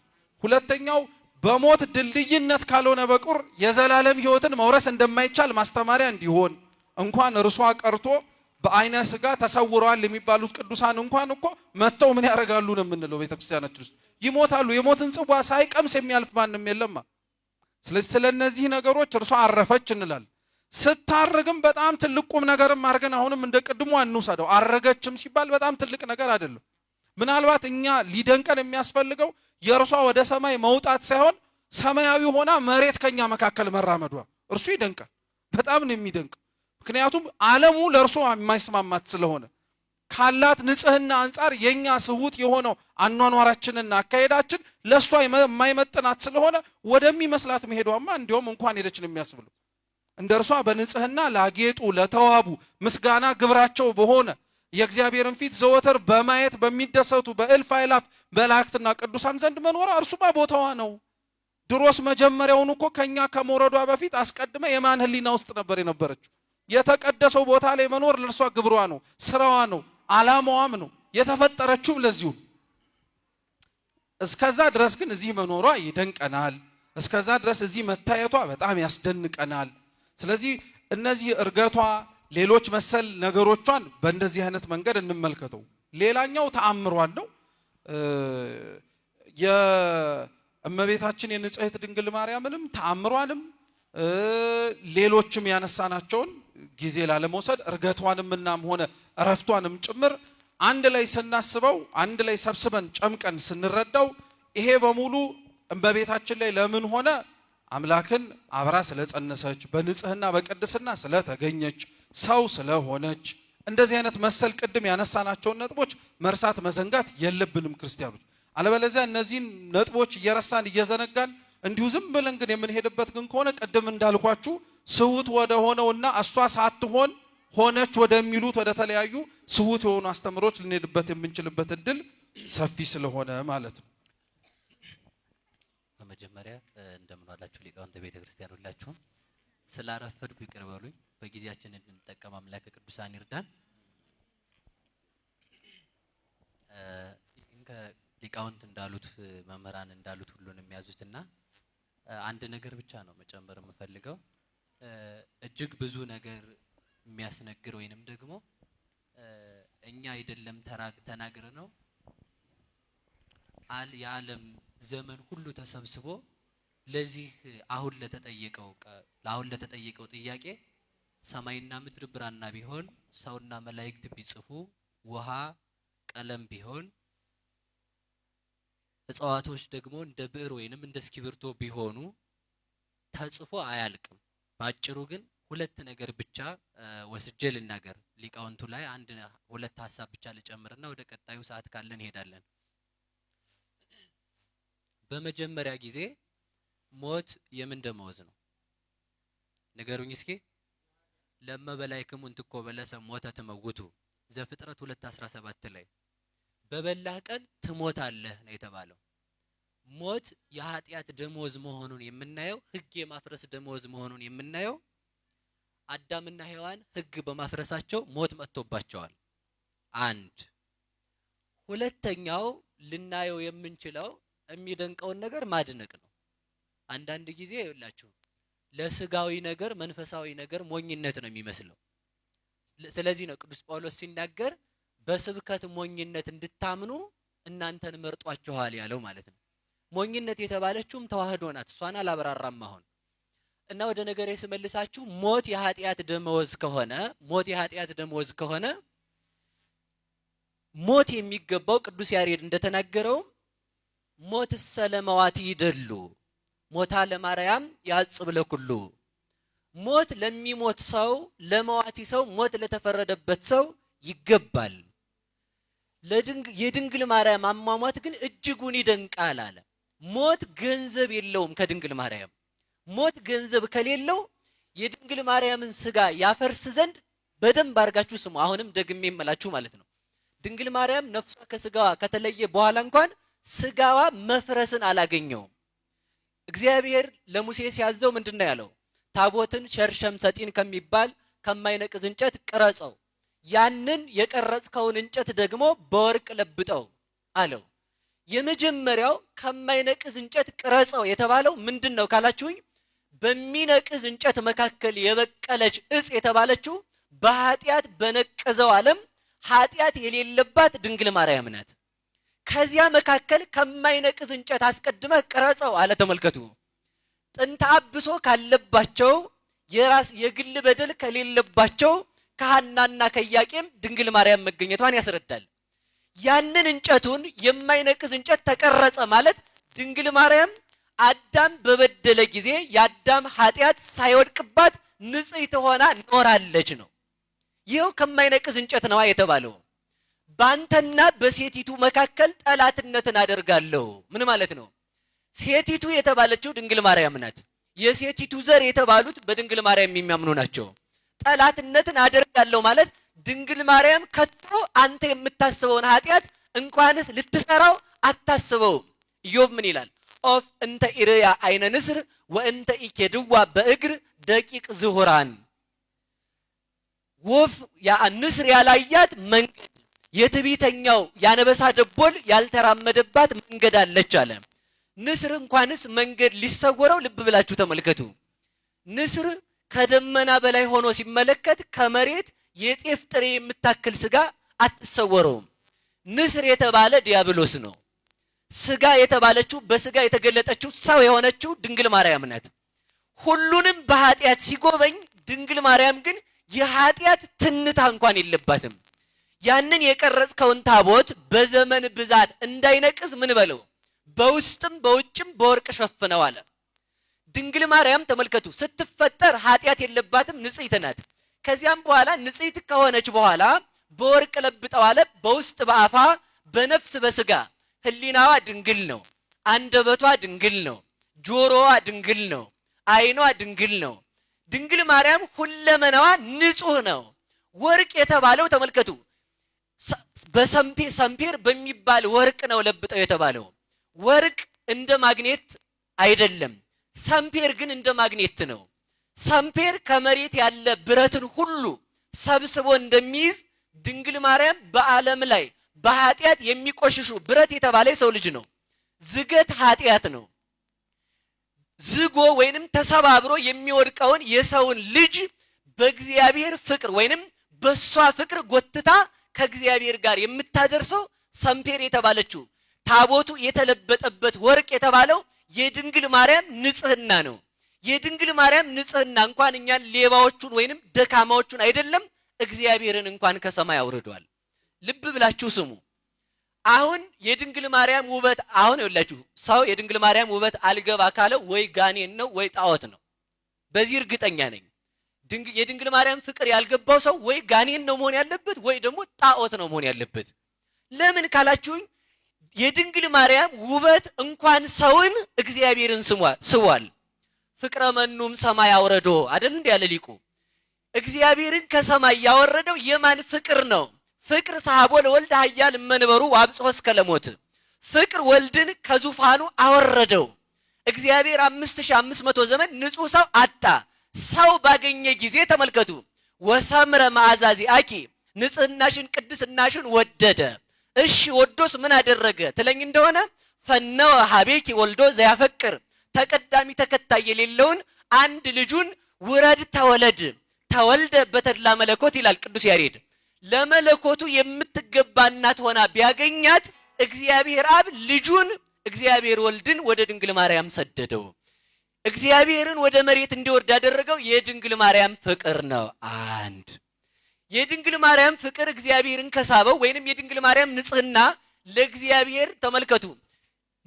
ሁለተኛው በሞት ድልድይነት ካልሆነ በቁር የዘላለም ሕይወትን መውረስ እንደማይቻል ማስተማሪያ እንዲሆን እንኳን እርሷ ቀርቶ በአይነ ስጋ ተሰውረዋል የሚባሉት ቅዱሳን እንኳን እኮ መተው ምን ያደርጋሉ ነው የምንለው ቤተክርስቲያናችን ውስጥ ይሞታሉ። የሞትን ጽዋ ሳይቀምስ የሚያልፍ ማንም የለም። ስለዚህ ስለነዚህ ነገሮች እርሷ አረፈች እንላለን። ስታርግም በጣም ትልቅ ቁም ነገርም አድርገን አሁንም እንደ ቅድሙ አንውሰደው። አረገችም ሲባል በጣም ትልቅ ነገር አይደለም። ምናልባት እኛ ሊደንቀን የሚያስፈልገው የእርሷ ወደ ሰማይ መውጣት ሳይሆን ሰማያዊ ሆና መሬት ከኛ መካከል መራመዷ እርሱ ይደንቃል። በጣም ነው የሚደንቅ። ምክንያቱም ዓለሙ ለእርሷ የማይስማማት ስለሆነ ካላት ንጽህና አንጻር የኛ ስሁት የሆነው አኗኗራችንና አካሄዳችን ለሷ የማይመጥናት ስለሆነ ወደሚመስላት መሄዷማ እንዲያውም እንኳን ሄደች ነው የሚያስብሉ። እንደርሷ በንጽህና ላጌጡ ለተዋቡ ምስጋና ግብራቸው በሆነ የእግዚአብሔርን ፊት ዘወትር በማየት በሚደሰቱ በእልፍ አእላፍ መላእክትና ቅዱሳን ዘንድ መኖሯ እርሱማ ቦታዋ ነው። ድሮስ መጀመሪያውን እኮ ከኛ ከመውረዷ በፊት አስቀድመ የማን ሕሊና ውስጥ ነበር የነበረችው? የተቀደሰው ቦታ ላይ መኖር ለእርሷ ግብሯ ነው፣ ስራዋ ነው፣ ዓላማዋም ነው። የተፈጠረችውም ለዚሁ። እስከዛ ድረስ ግን እዚህ መኖሯ ይደንቀናል። እስከዛ ድረስ እዚህ መታየቷ በጣም ያስደንቀናል። ስለዚህ እነዚህ እርገቷ፣ ሌሎች መሰል ነገሮቿን በእንደዚህ አይነት መንገድ እንመልከተው። ሌላኛው ተአምሯን ነው። የእመቤታችን የንጽሕት ድንግል ማርያምንም ተአምሯንም ሌሎችም ያነሳናቸውን ጊዜ ላለመውሰድ እርገቷንምናም ሆነ እረፍቷንም ጭምር አንድ ላይ ስናስበው አንድ ላይ ሰብስበን ጨምቀን ስንረዳው ይሄ በሙሉ እመቤታችን ላይ ለምን ሆነ? አምላክን አብራ ስለጸነሰች፣ በንጽህና በቅድስና ስለተገኘች፣ ሰው ስለሆነች፣ እንደዚህ አይነት መሰል ቅድም ያነሳናቸውን ነጥቦች መርሳት መዘንጋት የለብንም ክርስቲያኖች። አለበለዚያ እነዚህን ነጥቦች እየረሳን እየዘነጋን እንዲሁ ዝም ብለን ግን የምንሄድበት ግን ከሆነ ቅድም እንዳልኳችሁ ስሁት ወደ ሆነውና እሷ ሳትሆን ሆነች ወደሚሉት ወደ ተለያዩ ስሁት የሆኑ አስተምሮች ልንሄድበት የምንችልበት እድል ሰፊ ስለሆነ ማለት ነው። በመጀመሪያ እንደምን ዋላችሁ ሊቃውንተ ቤተ ክርስቲያን ሁላችሁም። ስላረፈድኩ ይቅር በሉኝ። በጊዜያችን እንድንጠቀም አምላከ ቅዱሳን ይርዳን። ሊቃውንት እንዳሉት መምህራን እንዳሉት ሁሉን የሚያዙትና አንድ ነገር ብቻ ነው መጨመር የምፈልገው። እጅግ ብዙ ነገር የሚያስነግር ወይንም ደግሞ እኛ አይደለም ተናግረ ነው የዓለም ዘመን ሁሉ ተሰብስቦ ለዚህ አሁን ለተጠየቀው ጥያቄ ሰማይና ምድር ብራና ቢሆን ሰውና መላእክት ቢጽፉ ውሃ ቀለም ቢሆን እጽዋቶች ደግሞ እንደ ብዕር ወይንም እንደ እስክሪብቶ ቢሆኑ ተጽፎ አያልቅም። ባጭሩ ግን ሁለት ነገር ብቻ ወስጄ ልናገር። ሊቃውንቱ ላይ ሁለት ሐሳብ ብቻ ልጨምርና ወደ ቀጣዩ ሰዓት ካለን እንሄዳለን። በመጀመሪያ ጊዜ ሞት የምን ደመወዝ ነው? ንገሩኝ እስኪ። ለመበላይክሙ እንትኮ በለሰ ሞተ ትመውቱ ዘፍጥረት 2:17 ላይ በበላህ ቀን ትሞታለህ ነው የተባለው። ሞት የኃጢአት ደመወዝ መሆኑን የምናየው ሕግ የማፍረስ ደመወዝ መሆኑን የምናየው አዳምና ሔዋን ሕግ በማፍረሳቸው ሞት መጥቶባቸዋል። አንድ ሁለተኛው ልናየው የምንችለው የሚደንቀውን ነገር ማድነቅ ነው። አንዳንድ ጊዜ ይላችሁ ለስጋዊ ነገር መንፈሳዊ ነገር ሞኝነት ነው የሚመስለው። ስለዚህ ነው ቅዱስ ጳውሎስ ሲናገር በስብከት ሞኝነት እንድታምኑ እናንተን መርጧችኋል ያለው ማለት ነው። ሞኝነት የተባለችውም ተዋህዶ ናት። እሷን አላብራራም አሁን እና ወደ ነገሬ ስመልሳችሁ ሞት የኃጢአት ደመወዝ ከሆነ ሞት የሚገባው ቅዱስ ያሬድ እንደተናገረው ሞት ሰለማዋቲ ይደሉ ሞታ ለማርያም ያጽብ ለኩሉ። ሞት ለሚሞት ሰው ለመዋቲ ሰው ሞት ለተፈረደበት ሰው ይገባል። የድንግል ማርያም አሟሟት ግን እጅጉን ይደንቃል አለ። ሞት ገንዘብ የለውም ከድንግል ማርያም። ሞት ገንዘብ ከሌለው የድንግል ማርያምን ስጋ ያፈርስ ዘንድ በደንብ አድርጋችሁ ስሙ። አሁንም ደግሜ የምላችሁ ማለት ነው። ድንግል ማርያም ነፍሷ ከስጋዋ ከተለየ በኋላ እንኳን ስጋዋ መፍረስን አላገኘውም። እግዚአብሔር ለሙሴ ሲያዘው ምንድነው ያለው? ታቦትን ሸርሸም ሰጢን ከሚባል ከማይነቅዝ እንጨት ቅረጸው፣ ያንን የቀረጽከውን እንጨት ደግሞ በወርቅ ለብጠው አለው። የመጀመሪያው ከማይነቅዝ እንጨት ቅረጸው የተባለው ምንድነው ካላችሁኝ፣ በሚነቅዝ እንጨት መካከል የበቀለች እጽ የተባለችው በኃጢአት በነቀዘው ዓለም ኃጢአት የሌለባት ድንግል ማርያም ናት። ከዚያ መካከል ከማይነቅዝ እንጨት አስቀድመህ ቅረጸው አለ። ተመልከቱ። ጥንተ አብሶ ካለባቸው የግል በደል ከሌለባቸው ከሐናና ከኢያቄም ድንግል ማርያም መገኘቷን ያስረዳል። ያንን እንጨቱን የማይነቅዝ እንጨት ተቀረጸ ማለት ድንግል ማርያም አዳም በበደለ ጊዜ የአዳም ኃጢአት ሳይወድቅባት ንጽሕት ሆና ኖራለች ነው። ይኸው ከማይነቅዝ እንጨት ነዋ የተባለው። ባንተና በሴቲቱ መካከል ጠላትነትን አደርጋለሁ። ምን ማለት ነው? ሴቲቱ የተባለችው ድንግል ማርያም ናት። የሴቲቱ ዘር የተባሉት በድንግል ማርያም የሚያምኑ ናቸው። ጠላትነትን አደርጋለሁ ማለት ድንግል ማርያም ከቶ አንተ የምታስበውን ኃጢአት እንኳንስ ልትሰራው አታስበው። ኢዮብ ምን ይላል? ኦፍ እንተ ኢርያ አይነ ንስር ወእንተ ኢኬድዋ በእግር ደቂቅ ዝሁራን። ወፍ ንስር ያላያት መንገድ የትዕቢተኛው ያነበሳ ደቦል ያልተራመደባት መንገድ አለች አለ። ንስር እንኳንስ መንገድ ሊሰወረው ልብ ብላችሁ ተመልከቱ። ንስር ከደመና በላይ ሆኖ ሲመለከት ከመሬት የጤፍ ጥሬ የምታክል ስጋ አትሰወረውም። ንስር የተባለ ዲያብሎስ ነው። ስጋ የተባለችው በስጋ የተገለጠችው ሰው የሆነችው ድንግል ማርያም ናት። ሁሉንም በኃጢአት ሲጎበኝ ድንግል ማርያም ግን የኃጢአት ትንታ እንኳን የለባትም። ያንን የቀረጽከውን ታቦት በዘመን ብዛት እንዳይነቅዝ ምን በለው በውስጥም በውጭም በወርቅ ሸፍነው አለ። ድንግል ማርያም ተመልከቱ ስትፈጠር ኃጢአት የለባትም፣ ንጽሕት ናት። ከዚያም በኋላ ንጽሕት ከሆነች በኋላ በወርቅ ለብጠው አለ። በውስጥ በአፋ በነፍስ በስጋ ህሊናዋ ድንግል ነው፣ አንደበቷ ድንግል ነው፣ ጆሮዋ ድንግል ነው፣ ዓይኗ ድንግል ነው። ድንግል ማርያም ሁለመናዋ ንጹህ ነው። ወርቅ የተባለው ተመልከቱ ሰምፔር በሚባል ወርቅ ነው ለብጠው የተባለው። ወርቅ እንደ ማግኔት አይደለም፣ ሰምፔር ግን እንደ ማግኔት ነው። ሰምፔር ከመሬት ያለ ብረትን ሁሉ ሰብስቦ እንደሚይዝ ድንግል ማርያም በዓለም ላይ በኃጢአት የሚቆሽሹ ብረት የተባለ የሰው ልጅ ነው። ዝገት ኃጢአት ነው። ዝጎ ወይንም ተሰባብሮ የሚወድቀውን የሰውን ልጅ በእግዚአብሔር ፍቅር ወይንም በሷ ፍቅር ጎትታ ከእግዚአብሔር ጋር የምታደርሰው ሰምፔር የተባለችው ታቦቱ የተለበጠበት ወርቅ የተባለው የድንግል ማርያም ንጽህና ነው። የድንግል ማርያም ንጽህና እንኳን እኛን ሌባዎቹን ወይንም ደካማዎቹን አይደለም እግዚአብሔርን እንኳን ከሰማይ አውርዷል። ልብ ብላችሁ ስሙ። አሁን የድንግል ማርያም ውበት አሁን ይኸውላችሁ ሰው የድንግል ማርያም ውበት አልገባ ካለው ወይ ጋኔን ነው ወይ ጣዖት ነው። በዚህ እርግጠኛ ነኝ። የድንግል ማርያም ፍቅር ያልገባው ሰው ወይ ጋኔን ነው መሆን ያለበት ወይ ደግሞ ጣዖት ነው መሆን ያለበት። ለምን ካላችሁኝ የድንግል ማርያም ውበት እንኳን ሰውን እግዚአብሔርን ስሟል። ፍቅረ መኑም ሰማይ አውረዶ አይደል እንዴ ያለ ሊቁ። እግዚአብሔርን ከሰማይ ያወረደው የማን ፍቅር ነው? ፍቅር ሰሐቦ ለወልድ ኃያል መንበሩ ወአብጽሖ እስከ ለሞት። ፍቅር ወልድን ከዙፋኑ አወረደው። እግዚአብሔር 5500 ዘመን ንጹህ ሰው አጣ። ሰው ባገኘ ጊዜ ተመልከቱ ወሰምረ ማዕዛዚአኪ ንጽህናሽን ቅድስናሽን ወደደ። እሺ ወዶስ ምን አደረገ ትለኝ እንደሆነ ፈነወ ሀቤኪ ወልዶ ዘያፈቅር ተቀዳሚ ተከታይ የሌለውን አንድ ልጁን ውረድ ተወለድ ተወልደ በተድላ መለኮት ይላል ቅዱስ ያሬድ። ለመለኮቱ የምትገባ እናት ሆና ቢያገኛት እግዚአብሔር አብ ልጁን እግዚአብሔር ወልድን ወደ ድንግል ማርያም ሰደደው። እግዚአብሔርን ወደ መሬት እንዲወርድ ያደረገው የድንግል ማርያም ፍቅር ነው። አንድ የድንግል ማርያም ፍቅር እግዚአብሔርን ከሳበው ወይንም የድንግል ማርያም ንጽህና ለእግዚአብሔር ተመልከቱ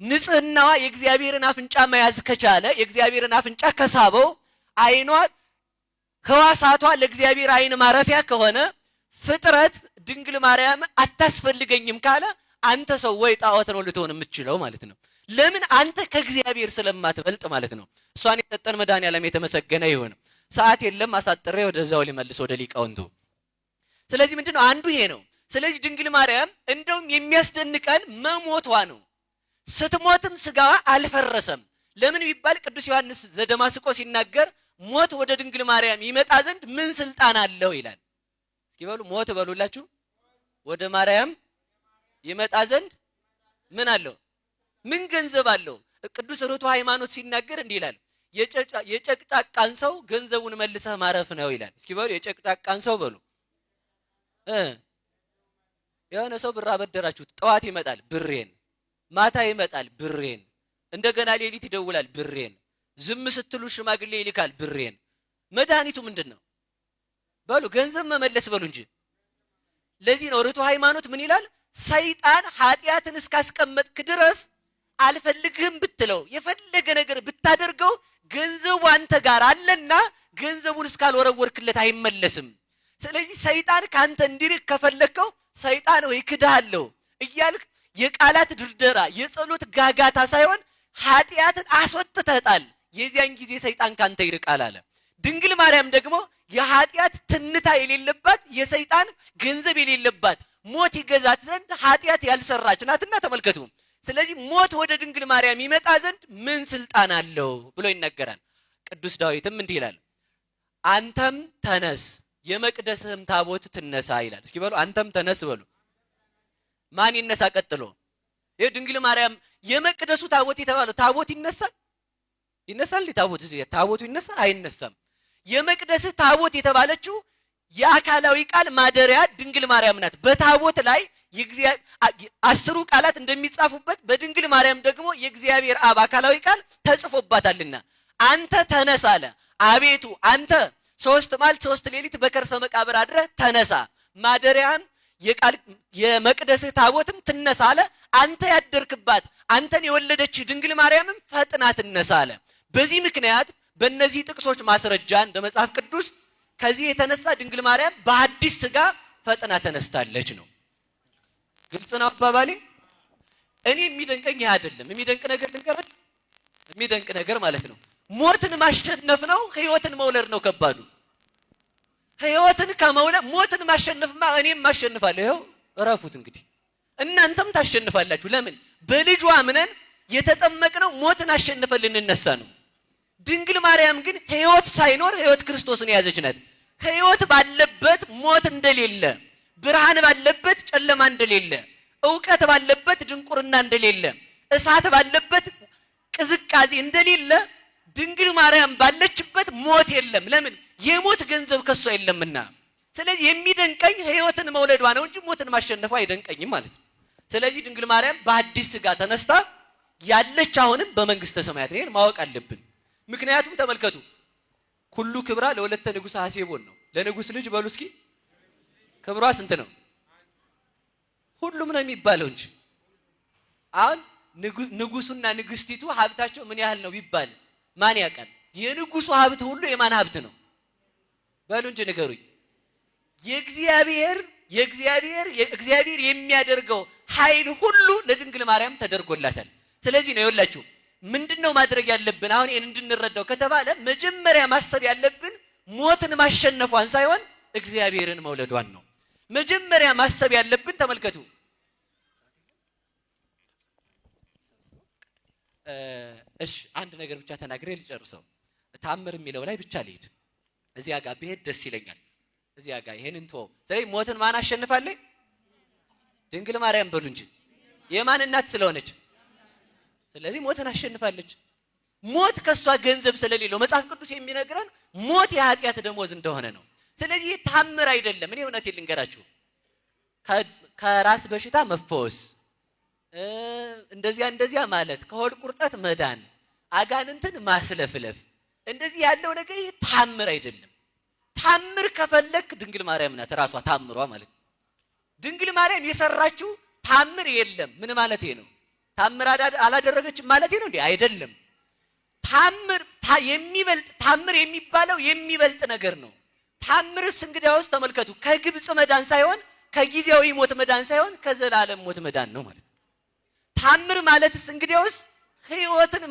ንጽህናዋ የእግዚአብሔርን አፍንጫ መያዝ ከቻለ የእግዚአብሔርን አፍንጫ ከሳበው ዓይኗ ሕዋሳቷ ለእግዚአብሔር ዓይን ማረፊያ ከሆነ ፍጥረት ድንግል ማርያም አታስፈልገኝም ካለ አንተ ሰው ወይ ጣዖት ነው ልትሆን የምትችለው ማለት ነው። ለምን አንተ ከእግዚአብሔር ስለማትበልጥ ማለት ነው። እሷን የሰጠን መድኃኒዓለም የተመሰገነ ይሁን። ሰዓት የለም አሳጥሬ ወደዛው ሊመልስ ወደ ሊቃውንቱ። ስለዚህ ምንድነው አንዱ ይሄ ነው። ስለዚህ ድንግል ማርያም እንደውም የሚያስደንቀን መሞቷ ነው። ስትሞትም ስጋዋ አልፈረሰም። ለምን ቢባል ቅዱስ ዮሐንስ ዘደማስቆ ሲናገር ሞት ወደ ድንግል ማርያም ይመጣ ዘንድ ምን ስልጣን አለው ይላል። እስኪ በሉ ሞት በሉላችሁ ወደ ማርያም ይመጣ ዘንድ ምን አለው? ምን ገንዘብ አለው? ቅዱስ ርቱ ሃይማኖት ሲናገር እንዲህ ይላል የጨቅጫቃን ሰው ገንዘቡን መልሰህ ማረፍ ነው ይላል። እስኪ በሉ የጨቅጫቃን ሰው በሉ የሆነ ሰው ብር አበደራችሁት፣ ጠዋት ይመጣል ብሬን፣ ማታ ይመጣል ብሬን፣ እንደገና ሌሊት ይደውላል ብሬን፣ ዝም ስትሉ ሽማግሌ ይልካል ብሬን። መድኃኒቱ ምንድን ነው? በሉ ገንዘብ መመለስ በሉ እንጂ። ለዚህ ነው ርቱ ሃይማኖት ምን ይላል? ሰይጣን ኃጢአትን እስካስቀመጥክ ድረስ አልፈልግህም ብትለው የፈለገ ነገር ብታደርገው ገንዘቡ አንተ ጋር አለና ገንዘቡን እስካልወረወርክለት አይመለስም። ስለዚህ ሰይጣን ካንተ እንዲርቅ ከፈለከው ሰይጣን ወይ ክዳለው እያልክ የቃላት ድርደራ የጸሎት ጋጋታ ሳይሆን ኃጢአትን አስወጥተጣል። የዚያን ጊዜ ሰይጣን ካንተ ይርቃል አለ። ድንግል ማርያም ደግሞ የኃጢአት ትንታ የሌለባት የሰይጣን ገንዘብ የሌለባት ሞት ይገዛት ዘንድ ኃጢአት ያልሰራች ናትና ተመልከቱ። ስለዚህ ሞት ወደ ድንግል ማርያም ይመጣ ዘንድ ምን ስልጣን አለው ብሎ ይነገራል። ቅዱስ ዳዊትም እንዲህ ይላል አንተም ተነስ የመቅደስህም ታቦት ትነሳ ይላል። እስኪ በሉ አንተም ተነስ በሉ። ማን ይነሳ ቀጥሎ? ይሄ ድንግል ማርያም የመቅደሱ ታቦት የተባለው ታቦት ይነሳል? ይነሳል? ታቦቱ ይነሳል? አይነሳም። የመቅደስ ታቦት የተባለችው የአካላዊ ቃል ማደሪያ ድንግል ማርያም ናት። በታቦት ላይ አስሩ ቃላት እንደሚጻፉበት በድንግል ማርያም ደግሞ የእግዚአብሔር አብ አካላዊ ቃል ተጽፎባታልና አንተ ተነሳ አለ። አቤቱ አንተ 3 መዓልት 3 ሌሊት በከርሰ መቃብር አድረህ ተነሳ፣ ማደሪያም የመቅደስህ ታቦትም ትነሳ አለ። አንተ ያደርክባት አንተን የወለደች ድንግል ማርያምም ፈጥና ትነሳ አለ። በዚህ ምክንያት በእነዚህ ጥቅሶች ማስረጃ እንደ መጽሐፍ ቅዱስ ከዚህ የተነሳ ድንግል ማርያም በአዲስ ሥጋ ፈጥና ተነስታለች ነው። ግልጽ ነው አባባሌ? እኔ የሚደንቀኝ ይህ አይደለም። የሚደንቅ ነገር ልንገራችሁ። የሚደንቅ ነገር ማለት ነው ሞትን ማሸነፍ ነው። ህይወትን መውለድ ነው ከባዱ። ህይወትን ከመውለድ ሞትን ማሸነፍማ እኔም ማሸንፋለሁ። ይኸው እረፉት እንግዲህ እናንተም ታሸንፋላችሁ። ለምን? በልጇ አምነን የተጠመቅነው ሞትን አሸንፈን ልንነሳ ነው። ድንግል ማርያም ግን ህይወት ሳይኖር ህይወት ክርስቶስን የያዘች ናት። ህይወት ባለበት ሞት እንደሌለ፣ ብርሃን ባለበት ጨለማ እንደሌለ፣ ዕውቀት ባለበት ድንቁርና እንደሌለ፣ እሳት ባለበት ቅዝቃዜ እንደሌለ ድንግል ማርያም ባለችበት ሞት የለም። ለምን? የሞት ገንዘብ ከሷ የለምና። ስለዚህ የሚደንቀኝ ህይወትን መውለዷ ነው እንጂ ሞትን ማሸነፏ አይደንቀኝም ማለት ነው። ስለዚህ ድንግል ማርያም በአዲስ ሥጋ ተነስታ ያለች አሁንም በመንግስተ ሰማያት ነው። ማወቅ አለብን። ምክንያቱም ተመልከቱ ኩሉ ክብራ ለወለተ ንጉሥ ሐሴቦን ነው። ለንጉሥ ልጅ በሉ እስኪ ክብሯ ስንት ነው? ሁሉም ነው የሚባለው እንጂ አሁን ንጉሱና ንግስቲቱ ሀብታቸው ምን ያህል ነው ቢባል ማን ያውቃል? የንጉሱ ሀብት ሁሉ የማን ሀብት ነው? በሉ እንጂ ንገሩኝ። የእግዚአብሔር የሚያደርገው ኃይል ሁሉ ለድንግል ማርያም ተደርጎላታል። ስለዚህ ነው ይኸውላችሁ ምንድነው ማድረግ ያለብን አሁን ይሄን እንድንረዳው ከተባለ መጀመሪያ ማሰብ ያለብን ሞትን ማሸነፏን ሳይሆን እግዚአብሔርን መውለዷን ነው። መጀመሪያ ማሰብ ያለብን ተመልከቱ። እሺ አንድ ነገር ብቻ ተናግሬ ልጨርሰው። ታምር የሚለው ላይ ብቻ ልሂድ። እዚያ ጋር ብሄድ ደስ ይለኛል። እዚያ ጋር ይሄንን ተው። ስለዚህ ሞትን ማን አሸንፋለች? ድንግል ማርያም በሉ እንጂ የማን እናት ስለሆነች ስለዚህ ሞትን አሸንፋለች። ሞት ከሷ ገንዘብ ስለሌለው መጽሐፍ ቅዱስ የሚነግረን ሞት የኃጢአት ደሞዝ እንደሆነ ነው። ስለዚህ ታምር አይደለም። እኔ እውነቴን ልንገራችሁ ከራስ በሽታ መፈወስ እንደዚያ ማለት ከሆድ ቁርጠት መዳን አጋንንትን ማስለፍለፍ እንደዚህ ያለው ነገር ታምር አይደለም። ታምር ከፈለክ ድንግል ማርያም ናት ራሷ ታምሯ ማለት ነው። ድንግል ማርያም የሰራችው ታምር የለም። ምን ማለት ነው? ታምር አላደረገችም ማለት ነው እንዴ? አይደለም። ታምር የሚባለው የሚበልጥ ነገር ነው። ታምርስ እንግዲያውስ ተመልከቱ ከግብጽ መዳን ሳይሆን ከጊዜያዊ ሞት መዳን ሳይሆን ከዘላለም ሞት መዳን ነው ማለት ነው። ታምር ማለትስ እንግዲያውስ ህይወትን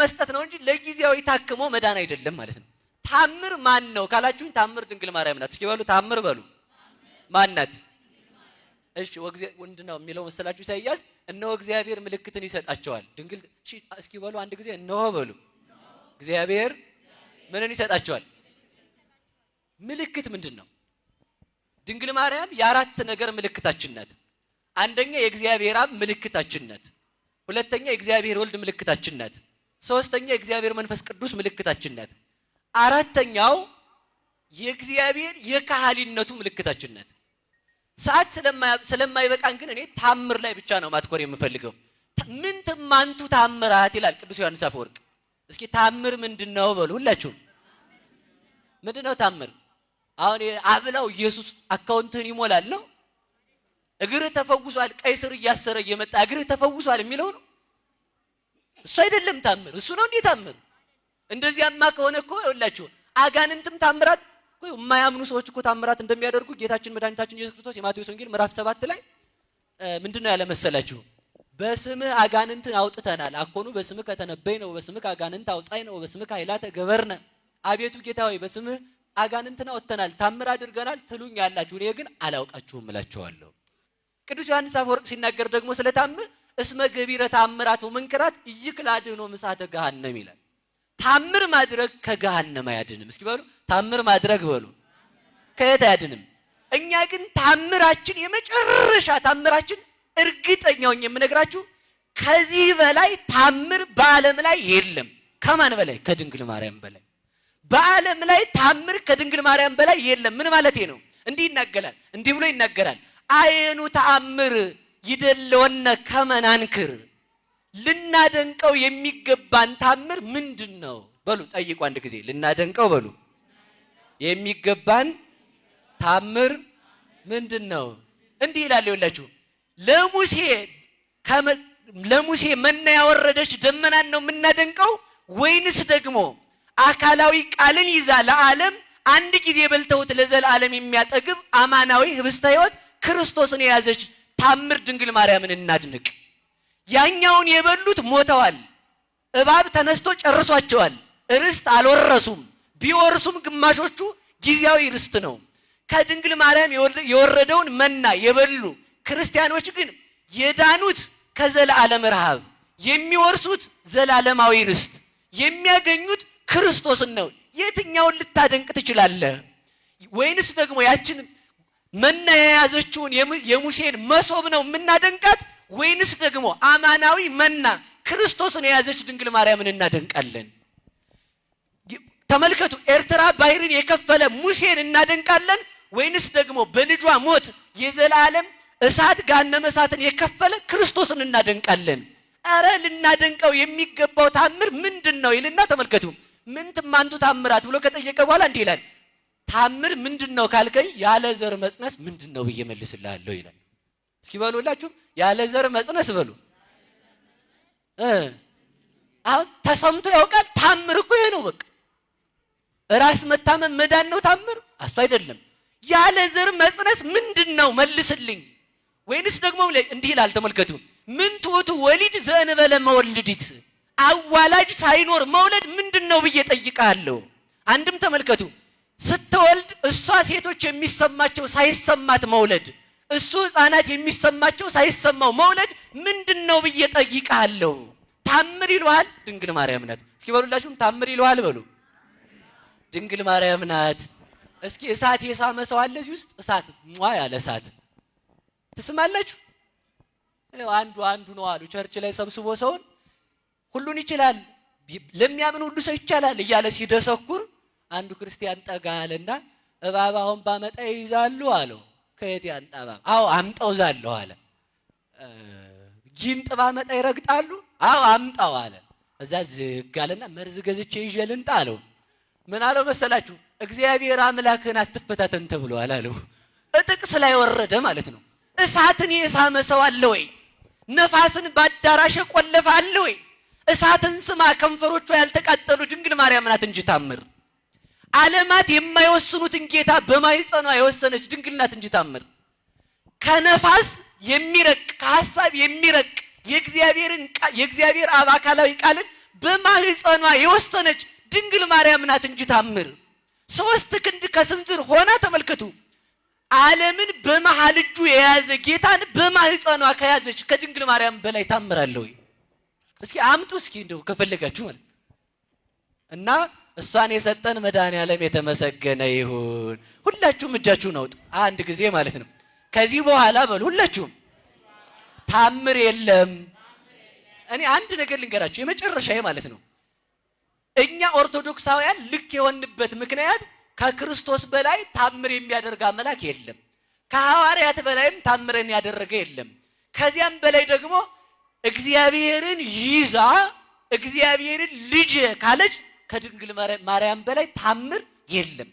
መስጠት ነው እንጂ ለጊዜያዊ ታክሞ መዳን አይደለም ማለት ነው። ታምር ማን ነው ካላችሁኝ ታምር ድንግል ማርያም ናት። እስኪ በሉ ታምር በሉ። ማን ናት? እሺ ምንድነው የሚለው መሰላችሁ? ኢሳይያስ እነሆ እግዚአብሔር ምልክትን ይሰጣቸዋል። ድንግል እስኪ በሉ አንድ ጊዜ እነሆ በሉ። እግዚአብሔር ምንን ይሰጣቸዋል? ምልክት ምንድን ነው? ድንግል ማርያም የአራት ነገር ምልክታችን ናት። አንደኛ የእግዚአብሔር አብ ምልክታችን ናት። ሁለተኛ የእግዚአብሔር ወልድ ምልክታችን ናት። ሶስተኛ የእግዚአብሔር መንፈስ ቅዱስ ምልክታችን ናት። አራተኛው የእግዚአብሔር የካህሊነቱ ምልክታችን ናት። ሰዓት ስለማይበቃን ግን እኔ ታምር ላይ ብቻ ነው ማትኮር የምፈልገው። ምን ትማንቱ ታምራት ይላል ቅዱስ ዮሐንስ አፈወርቅ። እስኪ ታምር ምንድነው በሉ ሁላችሁ። ምንድነው ታምር? አሁን አብላው ኢየሱስ አካውንትህን ይሞላል ነው? እግር ተፈውሷል ቀይ ስር እያሰረ እየመጣ እግር ተፈውሷል የሚለው ነው? እሱ አይደለም ታምር። እሱ ነው እንዴ ታምር? እንደዚያማ ከሆነ እኮ ይኸውላችሁ አጋንንትም ታምራት እኮ የማያምኑ ሰዎች እኮ ታምራት እንደሚያደርጉ ጌታችን መድኃኒታችን ኢየሱስ ክርስቶስ የማቴዎስ ወንጌል ምዕራፍ 7 ላይ ምንድነው ያለ መሰላችሁ? በስምህ አጋንንትን አውጥተናል አኮኑ በስምህ ከተነበይ ነው በስምህ አጋንንት አውጣይ ነው በስምህ ኃይላተ ገበርነ። አቤቱ ጌታ ሆይ በስምህ አጋንንትን አውጥተናል ታምር አድርገናል ትሉኛላችሁ፣ እኔ ግን አላውቃችሁም እላችኋለሁ። ቅዱስ ዮሐንስ አፈወርቅ ሲናገር ደግሞ ስለ ታምር እስመ ገቢረ ታምራት ወመንከራት ይክላድኖ ምሳተ ገሃነም ይላል። ታምር ማድረግ ከገሃነም አያድንም። እስኪ በሉ ታምር ማድረግ በሉ ከየት አያድንም? እኛ ግን ታምራችን የመጨረሻ ታምራችን እርግጠኛው የምነግራችሁ ከዚህ በላይ ታምር በዓለም ላይ የለም። ከማን በላይ? ከድንግል ማርያም በላይ። በዓለም ላይ ታምር ከድንግል ማርያም በላይ የለም። ምን ማለት ነው? እንዲህ ይናገራል፣ እንዲህ ብሎ ይናገራል። አየኑ ተአምር ይደለወነ ከመናንክር፣ ልናደንቀው የሚገባን ታምር ምንድን ነው በሉ። ጠይቁ አንድ ጊዜ። ልናደንቀው በሉ የሚገባን ታምር ምንድን ነው? እንዲህ ይላል። ይኸውላችሁ ለሙሴ መና ያወረደች ደመናን ነው የምናደንቀው ወይንስ ደግሞ አካላዊ ቃልን ይዛ ለዓለም አንድ ጊዜ በልተውት ለዘላለም የሚያጠግብ አማናዊ ህብስተ ሕይወት ክርስቶስን የያዘች ታምር ድንግል ማርያምን እናድንቅ? ያኛውን የበሉት ሞተዋል። እባብ ተነስቶ ጨርሷቸዋል። ርስት አልወረሱም። ቢወርሱም ግማሾቹ ጊዜያዊ ርስት ነው። ከድንግል ማርያም የወረደውን መና የበሉ ክርስቲያኖች ግን የዳኑት ከዘላለም ረሃብ፣ የሚወርሱት ዘላለማዊ ርስት፣ የሚያገኙት ክርስቶስን ነው። የትኛውን ልታደንቅ ትችላለህ? ወይንስ ደግሞ ያችን መና የያዘችውን የሙሴን መሶብ ነው የምናደንቃት? ወይንስ ደግሞ አማናዊ መና ክርስቶስን የያዘች ድንግል ማርያምን እናደንቃለን? ተመልከቱ። ኤርትራ ባህርን የከፈለ ሙሴን እናደንቃለን ወይንስ ደግሞ በልጇ ሞት የዘላለም እሳት ገሃነመ እሳትን የከፈለ ክርስቶስን እናደንቃለን? አረ ልናደንቀው የሚገባው ታምር ምንድን ነው ይልና ተመልከቱ። ምን ትማንቱ ታምራት ብሎ ከጠየቀ በኋላ እንዲህ ይላል። ታምር ምንድን ነው ካልከኝ ያለ ዘር መጽነስ ምንድን ነው ብዬ መልስልሃለሁ ይላል። እስኪ በሉላችሁ ያለ ዘር መጽነስ በሉ። አሁን ተሰምቶ ያውቃል? ታምር እኮ ይሄ ነው። በቃ ራስ መታመም መዳን ነው ታምር? አሱ አይደለም። ያለ ዘር መጽነስ ምንድን ነው መልስልኝ። ወይንስ ደግሞ እንዲህ ይላል ተመልከቱ። ምን ትወቱ ወሊድ ዘእንበለ መወልዲት፣ አዋላጅ ሳይኖር መውለድ ምንድን ነው ብዬ ጠይቃለሁ። አንድም ተመልከቱ ስትወልድ እሷ ሴቶች የሚሰማቸው ሳይሰማት መውለድ፣ እሱ ሕፃናት የሚሰማቸው ሳይሰማው መውለድ ምንድን ነው ብዬ ጠይቃለሁ። ታምር ይሏል ድንግል ማርያም ናት። እስኪ በሉላችሁም ታምር ይሏል በሉ። ድንግል ማርያም ናት። እስኪ እሳት የሳመ ሰው አለ እዚህ ውስጥ? እሳት ያለ እሳት ትስማላችሁ? አንዱ ነው አሉ ቸርች ላይ ሰብስቦ ሰውን ሁሉን ይችላል ለሚያምን ሁሉ ሰው ይቻላል እያለ ሲደሰኩር አንዱ ክርስቲያን ጠጋ አለና እባብ አሁን ባመጣ ይይዛሉ አለው። ከየት ያንጣ እባብ? አዎ አምጣው ዛለሁ አለ። ጊንጥ ባመጣ ይረግጣሉ? አዎ አምጣው አለ። እዛ ዝግ አለና መርዝ ገዝቼ ይዤ ልንጣ አለው። ምን አለው መሰላችሁ? እግዚአብሔር አምላክህን አትፈታተን ተብሏል አለው። ጥቅስ ላይ ወረደ ማለት ነው። እሳትን የሳመ ሰው አለ ወይ? ነፋስን ባዳራሽ ቆለፈ አለ ወይ? እሳትን ስማ ከንፈሮቿ ያልተቃጠሉ ድንግል ማርያም ናት እንጂ ታምር። ዓለማት የማይወስኑትን ጌታ በማይጸኗ የወሰነች ድንግል ናት እንጂ ታምር። ከነፋስ የሚረቅ ከሐሳብ የሚረቅ የእግዚአብሔር አብ አካላዊ ቃልን በማህፀኗ የወሰነች ድንግል ማርያም ናት እንጂ ታምር። 3 ክንድ ከስንዝር ሆና ተመልከቱ። ዓለምን በመሃል እጁ የያዘ ጌታን በማህፀኗ ከያዘች ከድንግል ማርያም በላይ ታምር አለ ወይ? እስኪ አምጡ እስኪ እንደው ከፈለጋችሁ ማለት እና እሷን የሰጠን መድኃኔዓለም የተመሰገነ ይሁን። ሁላችሁም እጃችሁን አውጡ አንድ ጊዜ ማለት ነው። ከዚህ በኋላ በሉ ሁላችሁም ታምር የለም። እኔ አንድ ነገር ልንገራችሁ የመጨረሻ ማለት ነው። እኛ ኦርቶዶክሳውያን ልክ የሆንበት ምክንያት ከክርስቶስ በላይ ታምር የሚያደርግ አምላክ የለም። ከሐዋርያት በላይም ታምርን ያደረገ የለም። ከዚያም በላይ ደግሞ እግዚአብሔርን ይዛ እግዚአብሔርን ልጅ ካለች ከድንግል ማርያም በላይ ታምር የለም።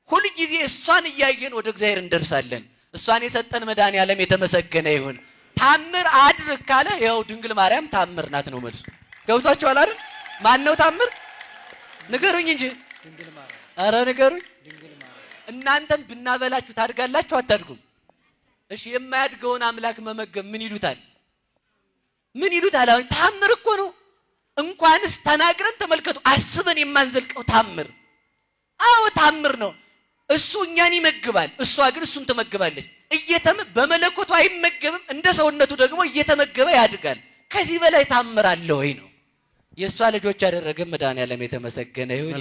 ሁሉ ጊዜ እሷን እያየን ወደ እግዚአብሔር እንደርሳለን። እሷን የሰጠን መድኃኔዓለም የተመሰገነ ይሁን። ታምር አድርግ ካለ ያው ድንግል ማርያም ታምር ናት ነው መልሱ። ገብቷችኋል አይደል? ማን ነው ታምር? ንገሩኝ እንጂ ድንግል ማርያም። ኧረ ንገሩኝ። ድንግል ማርያም። እናንተም ብናበላችሁ ታድጋላችሁ አታድጉም? እሺ የማያድገውን አምላክ መመገብ ምን ይሉታል? ምን ይሉታል? አሁን ታምር እኮ ነው። እንኳንስ ተናግረን ተመልከቱ አስበን የማንዘልቀው ታምር። አዎ ታምር ነው። እሱ እኛን ይመግባል፣ እሷ ግን እሱን ትመግባለች። በመለኮቱ አይመገብም፣ እንደ ሰውነቱ ደግሞ እየተመገበ ያድጋል። ከዚህ በላይ ታምር አለ ወይ ነው። የእሷ ልጆች ያደረገን መድኃኔዓለም የተመሰገነ ይሁን።